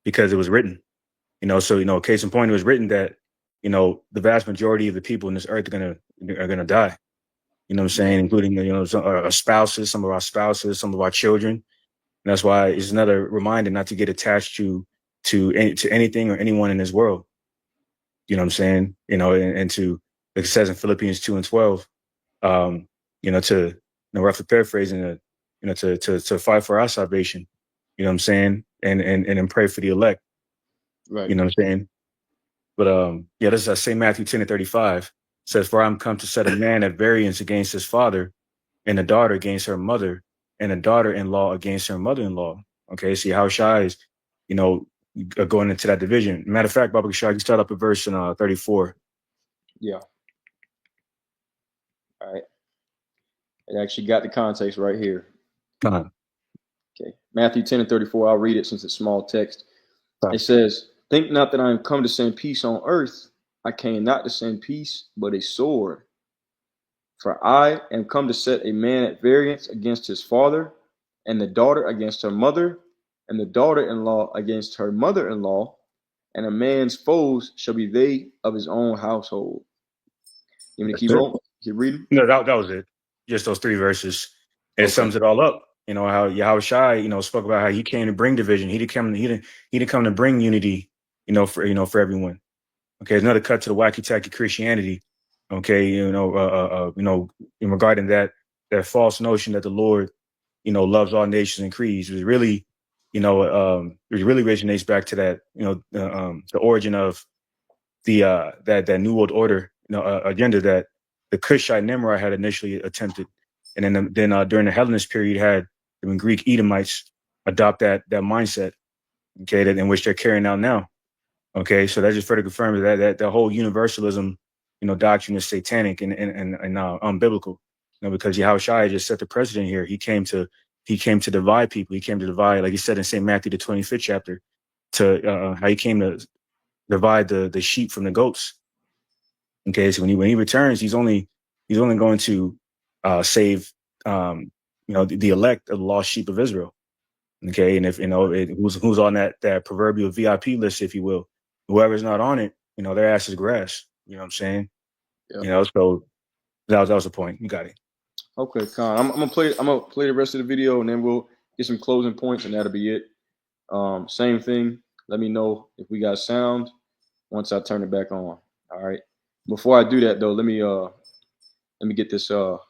because it was written. So case in point, it was written that, the vast majority of the people in this earth are gonna die. You know what I'm saying, including our spouses, some of our spouses, some of our children. And that's why it's another reminder not to get attached to anything or anyone in this world. You know what I'm saying? And to, like it says in Philippians 2 and 12, to roughly paraphrasing to fight for our salvation. You know what I'm saying? And then pray for the elect. Right. You know what I'm saying? But this is St. Matthew 10 and 35 says, "For I am come to set a man at variance against his father, and a daughter against her mother, and a daughter-in-law against her mother-in-law." Okay, see how shy is, going into that division. Matter of fact, Baba Shah, you start up at verse 34. Yeah. All right. It actually got the context right here. Okay. Matthew 10 and 34. I'll read it since it's small text. It says, "Think not that I am come to send peace on earth. I came not to send peace, but a sword. For I am come to set a man at variance against his father, and the daughter against her mother, and the daughter-in-law against her mother-in-law, and a man's foes shall be they of his own household." You want me to keep on? Keep reading? No, that was it. Just those 3 verses. It sums it all up. How Yahushua, spoke about how he came to bring division. He didn't come to bring unity, for everyone. Okay, there's another cut to the wacky tacky Christianity. Okay, regarding that false notion that the Lord, loves all nations and creeds. It really, it really originates back to that, the origin of the that New World Order, agenda that the Cushite Nimrod had initially attempted, and then during the Hellenist period had the Greek Edomites adopt that mindset, okay, that in which they're carrying out now. Okay, so that just further confirms that the whole universalism, doctrine is satanic and unbiblical. Because Yahushua just set the precedent here. He came to divide people. He came to divide, like he said in St. Matthew the 25th chapter, to how he came to divide the sheep from the goats. Okay, so when he returns, he's only going to save the elect of the lost sheep of Israel. Okay, and if who's on that proverbial VIP list, if you will, whoever's not on it, their ass is grass. You know what I'm saying? Yeah. So that was the point. You got it. Okay, Con. I'm gonna play the rest of the video, and then we'll get some closing points, and that'll be it. Same thing. Let me know if we got sound once I turn it back on. All right. Before I do that, though, let me get this couple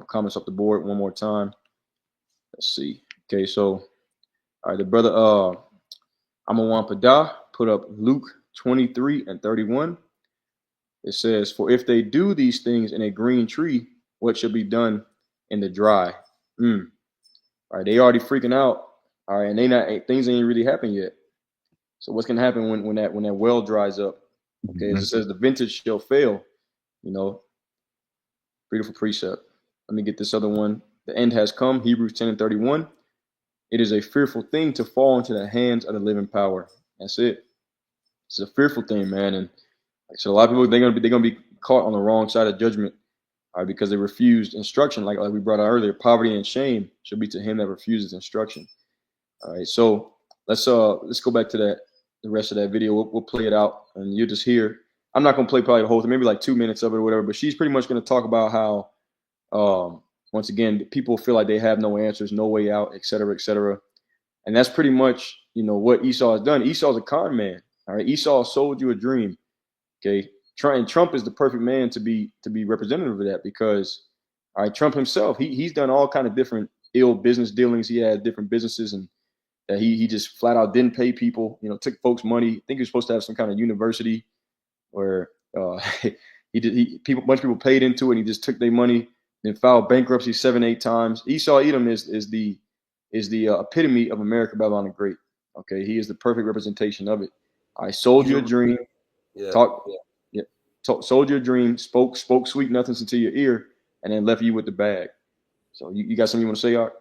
comments off the board one more time. Let's see. Okay, so all right, the brother Amawan Padah put up Luke 23 and 31. It says, "For if they do these things in a green tree, what shall be done in the dry?" All right, they already freaking out. All right, and things ain't really happened yet. So what's gonna happen when that well dries up? Okay, as it says, the vintage shall fail. Beautiful precept. Let me get this other one. The end has come. Hebrews 10 and 31. "It is a fearful thing to fall into the hands of the living power." That's it. It's a fearful thing, man. And so a lot of people they're gonna be caught on the wrong side of judgment, all right, because they refused instruction. Like we brought out earlier, poverty and shame shall be to him that refuses instruction. All right, so let's go back to the rest of that video. We'll play it out, and you'll just hear. I'm not gonna play probably the whole thing, maybe like 2 minutes of it or whatever. But she's pretty much gonna talk about how, once again, people feel like they have no answers, no way out, et cetera, et cetera. And that's pretty much what Esau has done. Esau's a con man. All right, Esau sold you a dream. Okay, Trump is the perfect man to be representative of that, because all right, Trump himself, he's done all kind of different ill business dealings. He had different businesses, and that he just flat out didn't pay people. Took folks' money. I think he was supposed to have some kind of university where a bunch of people paid into it, and he just took their money, then filed bankruptcy 7-8 times. Esau Edom is the epitome of America, Babylon the Great. Okay, he is the perfect representation of it. I sold you a dream. Yeah. Talk. Yeah. sold your dream, spoke sweet nothings into your ear, and then left you with the bag. So you got something you want to say, Art?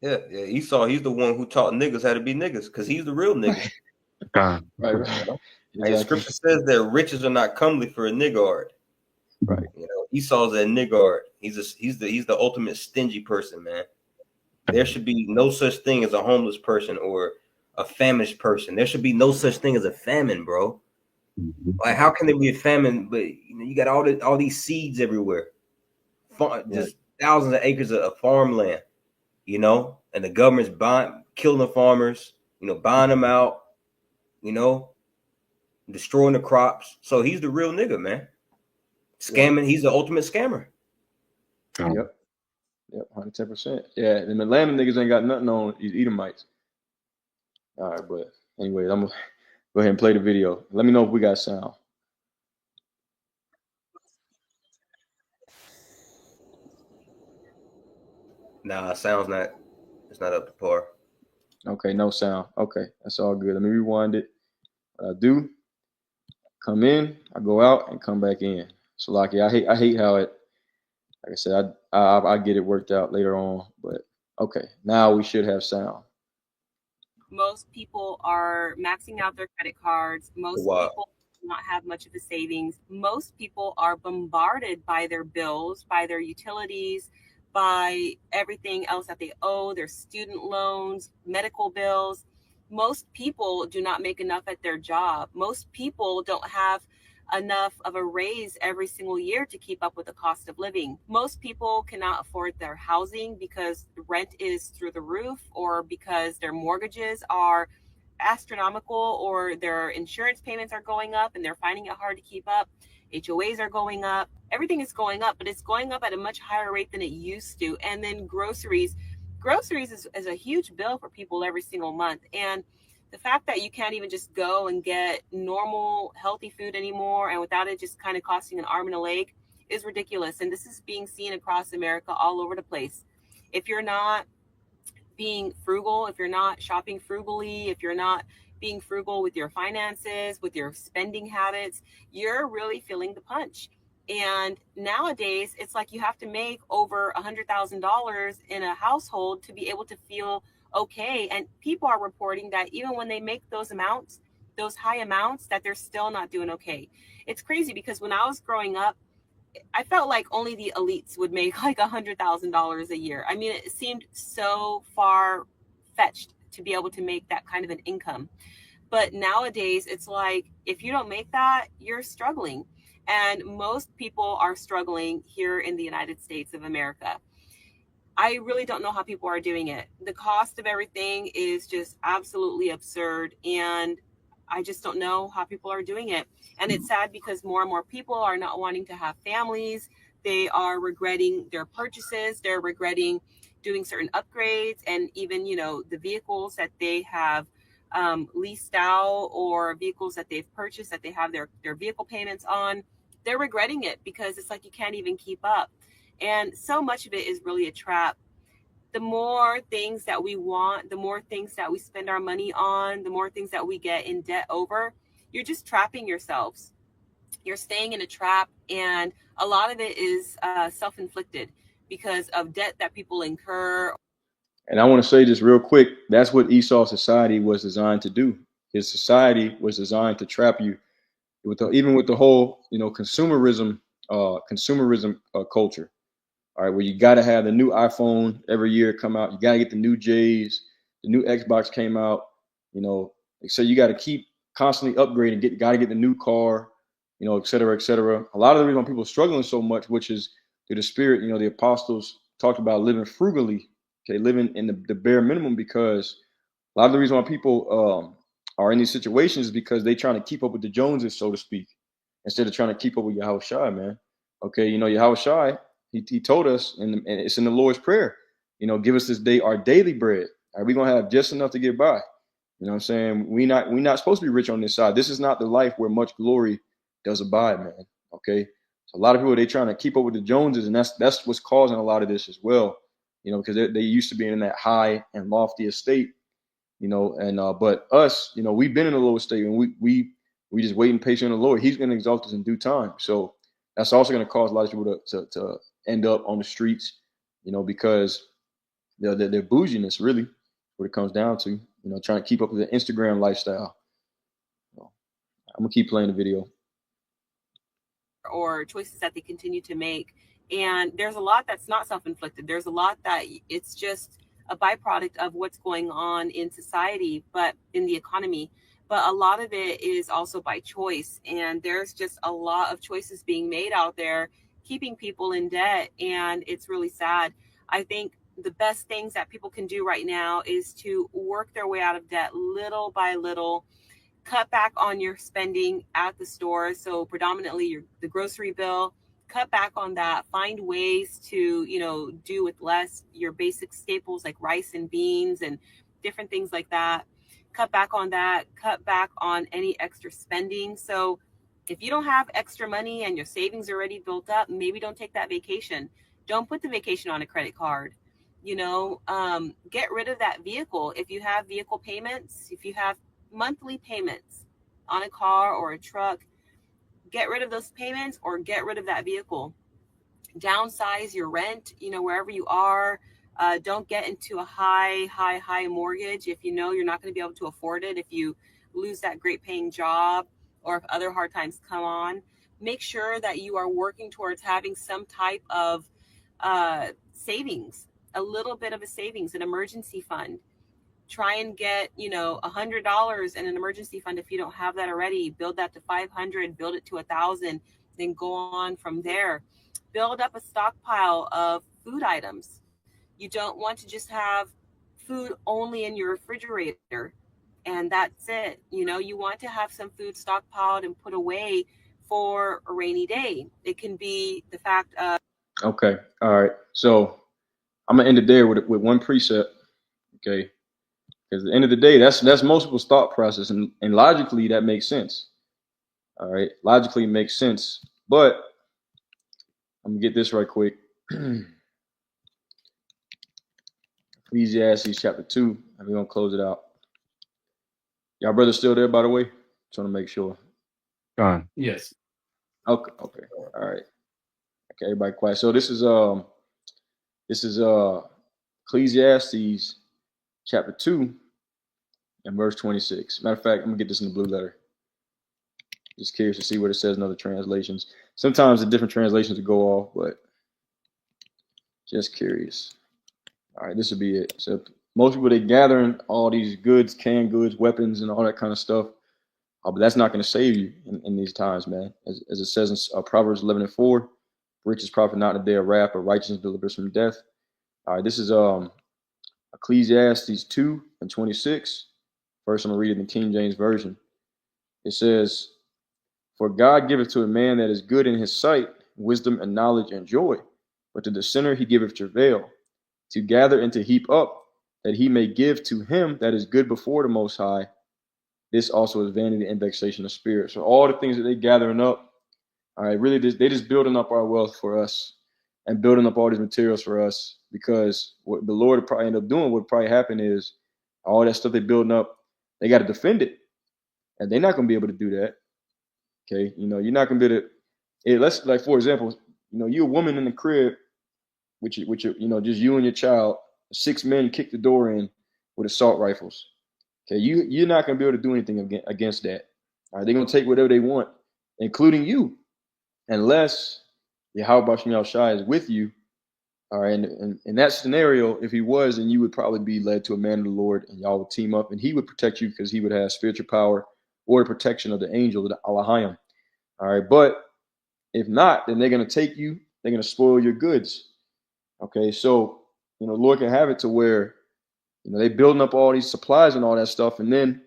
Yeah. Esau, he's the one who taught niggas how to be niggas because he's the real nigga. God. Right. You know? And the Exactly. scripture says that riches are not comely for a niggard. Right. You know, Esau's a niggard. He's the ultimate stingy person, man. There should be no such thing as a homeless person or a famished person. There should be no such thing as a famine, bro. Like, how can there be a famine? But you got all these seeds everywhere, just thousands of acres of farmland, and the government's killing the farmers, buying them out, destroying the crops. So he's the real nigga, man. Scamming. He's the ultimate scammer. Yep. 110%. Yeah, and the Lamb niggas ain't got nothing on these Edomites. All right, but anyway, I'm gonna go ahead and play the video. Let me know if we got sound. Nah, sound's not. It's not up to par. Okay, no sound. Okay, that's all good. Let me rewind it. What I do, come in, I go out, and come back in. So, like, I hate how it. Like I said, I get it worked out later on, but okay, now we should have sound. Most people are maxing out their credit cards. Most people do not have much of a savings. Most people are bombarded by their bills, by their utilities, by everything else that they owe, their student loans, medical bills. Most people do not make enough at their job. Most people don't have enough of a raise every single year to keep up with the cost of living. Most people cannot afford their housing because the rent is through the roof, or because their mortgages are astronomical, or their insurance payments are going up and they're finding it hard to keep up. HOAs are going up. Everything is going up, but it's going up at a much higher rate than it used to. And then groceries is a huge bill for people every single month. And the fact that you can't even just go and get normal, healthy food anymore, and without it just kind of costing an arm and a leg, is ridiculous. And this is being seen across America all over the place. If you're not being frugal, if you're not shopping frugally, if you're not being frugal with your finances, with your spending habits, you're really feeling the punch. And nowadays, it's like you have to make over $100,000 in a household to be able to feel okay. And people are reporting that even when they make those amounts, those high amounts, that they're still not doing okay. It's crazy because when I was growing up, I felt like only the elites would make like $100,000 a year. I mean, it seemed so far fetched to be able to make that kind of an income. But nowadays, it's like, if you don't make that, you're struggling. And most people are struggling here in the United States of America. I really don't know how people are doing it. The cost of everything is just absolutely absurd. And I just don't know how people are doing it. And it's sad because more and more people are not wanting to have families. They are regretting their purchases. They're regretting doing certain upgrades, and even, the vehicles that they have leased out, or vehicles that they've purchased that they have their vehicle payments on. They're regretting it because it's like you can't even keep up. And so much of it is really a trap. The more things that we want, the more things that we spend our money on, the more things that we get in debt over, you're just trapping yourselves. You're staying in a trap, and a lot of it is self-inflicted because of debt that people incur. And I want to say this real quick. That's what Esau's society was designed to do. His society was designed to trap you, even with the whole, consumerism culture. All right, where you got to have the new iPhone every year come out. You got to get the new J's. The new Xbox came out. So you got to keep constantly upgrading. Got to get the new car. Et cetera, et cetera. A lot of the reason why people are struggling so much, which is through the spirit. The apostles talked about living frugally. Okay, living in the bare minimum, because a lot of the reason why people are in these situations is because they trying to keep up with the Joneses, so to speak, instead of trying to keep up with Yahushua, man. Okay, Yahushua, he told us, and it's in the Lord's Prayer, give us this day our daily bread. Are we gonna have just enough to get by? You know what I'm saying? We're not supposed to be rich on this side. This is not the life where much glory does abide, man. Okay, so a lot of people, they trying to keep up with the Joneses, and that's what's causing a lot of this as well. Because they used to be in that high and lofty estate, and but us, we've been in a low estate, and we we just waiting patient on the Lord. He's going to exalt us in due time. So that's also going to cause a lot of people to end up on the streets, because they're bouginess, really, what it comes down to, trying to keep up with the Instagram lifestyle. So I'm going to keep playing the video. Or choices that they continue to make. And there's a lot that's not self-inflicted. There's a lot that it's just a byproduct of what's going on in society, but in the economy. But a lot of it is also by choice. And there's just a lot of choices being made out there, keeping people in debt. And it's really sad. I think the best things that people can do right now is to work their way out of debt little by little. Cut back on your spending at the store. So predominantly the grocery bill, cut back on that. Find ways to, do with less, your basic staples like rice and beans and different things like that. Cut back on that. Cut back on any extra spending. So if you don't have extra money and your savings already built up, maybe don't take that vacation. Don't put the vacation on a credit card. Get rid of that vehicle. If you have vehicle payments, if you have monthly payments on a car or a truck, get rid of those payments or get rid of that vehicle. Downsize your rent, wherever you are. Don't get into a high mortgage if you're not going to be able to afford it, if you lose that great paying job or if other hard times come on. Make sure that you are working towards having some type of savings, a little bit of a savings, an emergency fund. Try and get, $100 in an emergency fund. If you don't have that already, build that to 500, build it to 1,000, then go on from there. Build up a stockpile of food items. You don't want to just have food only in your refrigerator and that's it. You want to have some food stockpiled and put away for a rainy day. It can be the fact of. Okay. All right. So I'm gonna end it there with one precept. Okay. Because at the end of the day, that's most people's thought process, and logically that makes sense. All right, logically it makes sense, but I'm gonna get this right quick. Ecclesiastes chapter 2, and we're gonna close it out. Y'all brothers still there, by the way? Just want to make sure. Gone. Yes. Okay. All right. Okay, everybody quiet. So this is Ecclesiastes chapter 2 and verse 26. Matter of fact, I'm gonna get this in the blue letter. Just curious to see what it says in other translations. Sometimes the different translations will go off, but just curious. All right, this will be it. So most people, they gathering all these goods, canned goods, weapons, and all that kind of stuff. But that's not going to save you in these times, man. As it says in Proverbs 11:4, riches profit not in the day of wrath, but righteousness delivers from death. All right, this is Ecclesiastes 2 and 26. First, I'm going to read it in the King James Version. It says, "For God giveth to a man that is good in his sight wisdom and knowledge and joy, but to the sinner he giveth travail, to gather and to heap up, that he may give to him that is good before the Most High. This also is vanity and vexation of spirit." So all the things that they gathering up, all right, really they just building up our wealth for us and building up all these materials for us, because what the Lord would probably end up doing, what would probably happen is all that stuff they're building up, they got to defend it, and they're not going to be able to do that. Okay, you're not going to be able to. Let's, like, for example, you're a woman in the crib with your, just you and your child. 6 men kick the door in with assault rifles. Okay, you're not going to be able to do anything against that. All right, they're going to take whatever they want, including you, unless Yahweh Shem Shai is with you. All right, and in that scenario, if he was, then you would probably be led to a man of the Lord, and y'all would team up, and he would protect you because he would have spiritual power or the protection of the angel, the Elohim. All right, but if not, then they're going to take you. They're going to spoil your goods. Okay, so Lord can have it to where they building up all these supplies and all that stuff, and then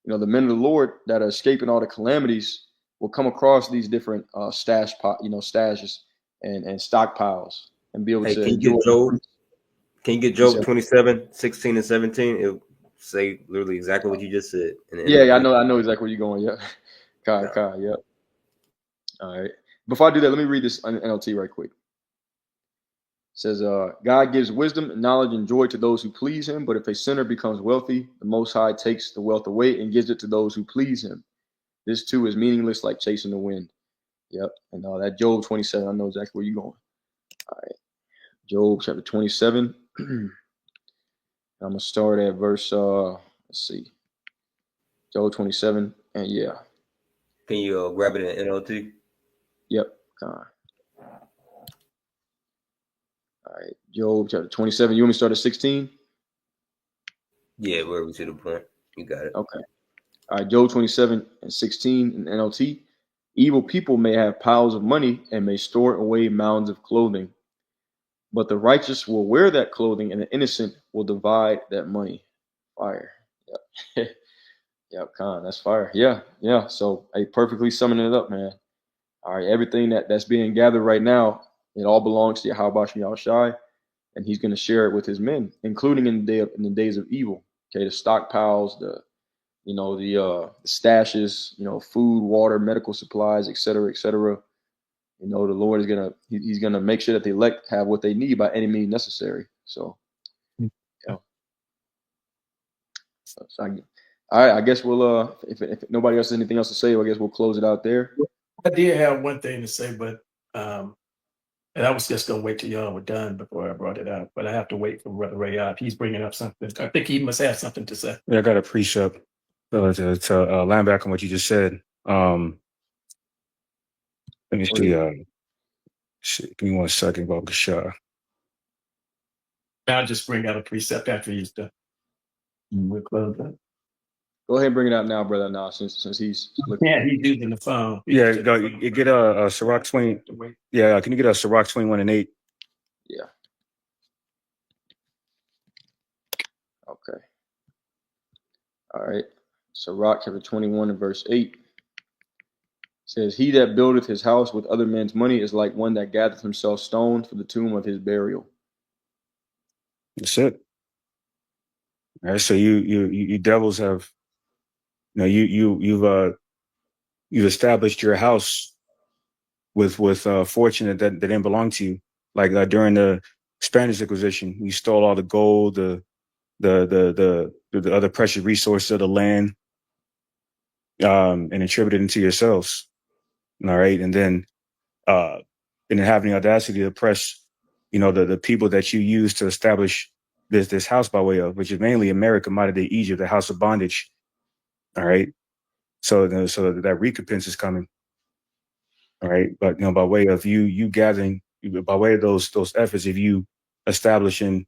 the men of the Lord that are escaping all the calamities will come across these different stashes and stockpiles and be able to. Can you get Job 27, 16 and 17? It'll say literally exactly what you just said. Yeah, I know exactly where you're going. Yeah, Kai, yeah. All right. Before I do that, let me read this NLT right quick. It says, God gives wisdom and knowledge and joy to those who please him, but if a sinner becomes wealthy, the Most High takes the wealth away and gives it to those who please him. This too is meaningless like chasing the wind. Yep. And that Job 27, I know exactly where you're going. All right. Job chapter 27. I'm going to start at verse, let's see, Job 27. And yeah. Can you grab it in NLT? Yep. All right. Job chapter 27. You want me to start at 16? Yeah, where we to the point. You got it. Okay. All right. Job 27 and 16 in NLT. Evil people may have piles of money and may store away mounds of clothing, but the righteous will wear that clothing and the innocent will divide that money. Fire. Yep. Yep, Khan, that's fire. Yeah. So, hey, perfectly summing it up, man. All right, everything that's being gathered right now, it all belongs to Yahweh Shai, and he's going to share it with his men, including in the days of evil. Okay, the stockpiles, the stashes, food, water, medical supplies, et cetera, et cetera. The Lord is he's gonna make sure that the elect have what they need by any means necessary. So, yeah. All right, I guess we'll if nobody else has anything else to say, I guess we'll close it out there. I did have one thing to say, but and I was just gonna wait till y'all were done before I brought it up. But I have to wait for Brother Ray up. He's bringing up something. I think he must have something to say. Yeah, I got a precept to land back on what you just said. Let me see. Give me 1 second, Bob Kashar. I'll just bring out a precept after he's done. We'll close that. Go ahead and bring it out now, brother. Now, since he's looking. Yeah, he's using the phone. Yeah, go. You get a Sirach 20. Yeah, can you get a Sirach 21 and 8? Yeah. Okay. All right. Sirach chapter 21 and verse 8 says, "He that buildeth his house with other men's money is like one that gathereth himself stones for the tomb of his burial." That's it. All right. So you devils have, you've established your house with fortune that didn't belong to you. Like during the Spanish Inquisition, you stole all the gold, the other precious resources of the land, and attributed it to yourselves. All right, and then having the audacity to oppress, the people that you use to establish this house by way of, which is mainly America, modern day Egypt, the house of bondage. All right, so that recompense is coming. All right, but by way of you gathering, by way of those efforts of you establishing,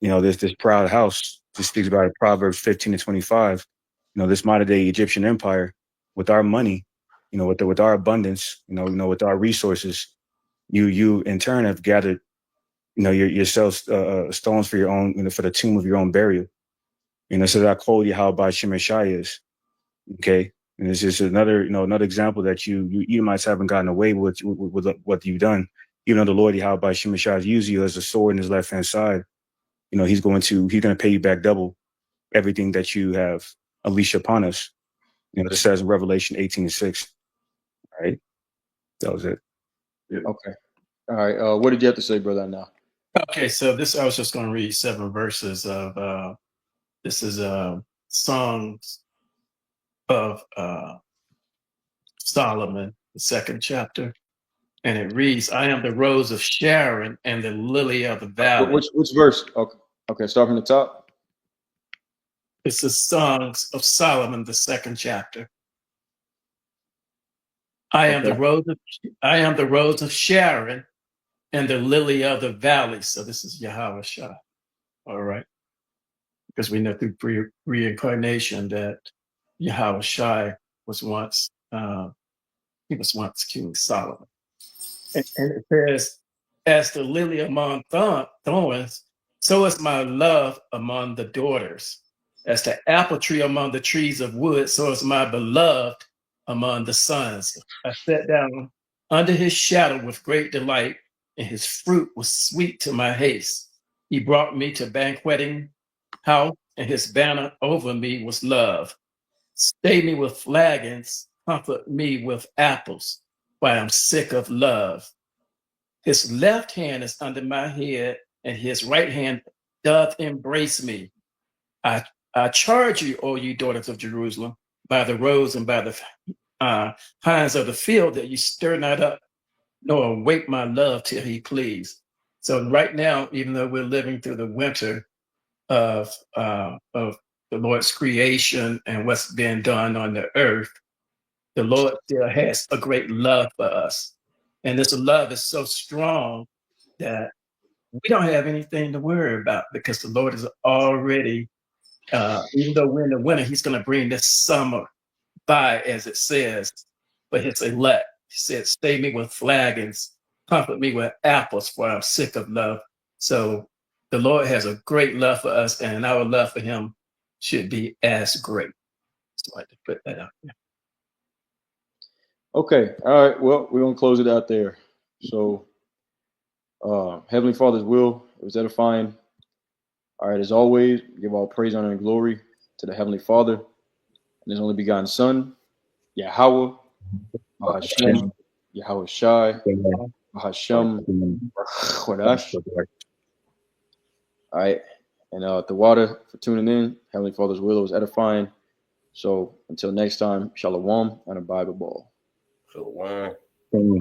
this proud house. This speaks about it, Proverbs 15 and 25. This modern day Egyptian empire, with our money, with our abundance, with our resources, you in turn have gathered, yourselves stones for your own, for the tomb of your own burial. So that quote Yahweh Shemeshai is okay. And it's just another example that you might haven't gotten away with what you've done. Even though the Lord Yahweh Shemeshai used you as a sword in his left hand side, he's going to pay you back double everything that you have unleashed upon us. It says in Revelation 18 and 6. All right. That was it. Yeah. Okay. All right. What did you have to say, brother? Now. Okay, so I was just going to read 7 verses of this is Songs of Solomon, the 2nd chapter, and it reads, "I am the rose of Sharon and the lily of the valley." Which verse? Okay. Start from the top. It's the Songs of Solomon, the 2nd chapter. I am the rose of Sharon and the lily of the valley. So this is Yahweh Shai. All right. Because we know through reincarnation that Yahweh Shai was once King Solomon. And it says, "As the lily among thorns, so is my love among the daughters. As the apple tree among the trees of wood, so is my beloved among the sons. I sat down under his shadow with great delight, and his fruit was sweet to my haste. He brought me to banqueting house, and his banner over me was love. Stay me with flagons, comfort me with apples, for I am sick of love. His left hand is under my head, and his right hand doth embrace me. I charge you, O ye daughters of Jerusalem, by the roads and by the hinds of the field, that you stir not up nor awake my love till he please. So right now, even though we're living through the winter of the Lord's creation and what's being done on the earth, the Lord still has a great love for us. And this love is so strong that we don't have anything to worry about, because the Lord is already, even though we're in the winter, he's going to bring this summer by, as it says, for his elect. He said, stay me with flagons, comfort me with apples, for I'm sick of love. So the Lord has a great love for us, and our love for him should be as great. So I had to put that out there. Okay. All right. Well, we're going to close it out there. So, Heavenly Father's will, it was edifying. All right. As always, give all praise, honor, and glory to the Heavenly Father and his only begotten Son, Yahweh, Hashem, Yahweh Shai, Hashem, Kodash. All right. And the water for tuning in. Heavenly Father's will, it was edifying. So until next time, Shalom and a Bible ball. So, Amen.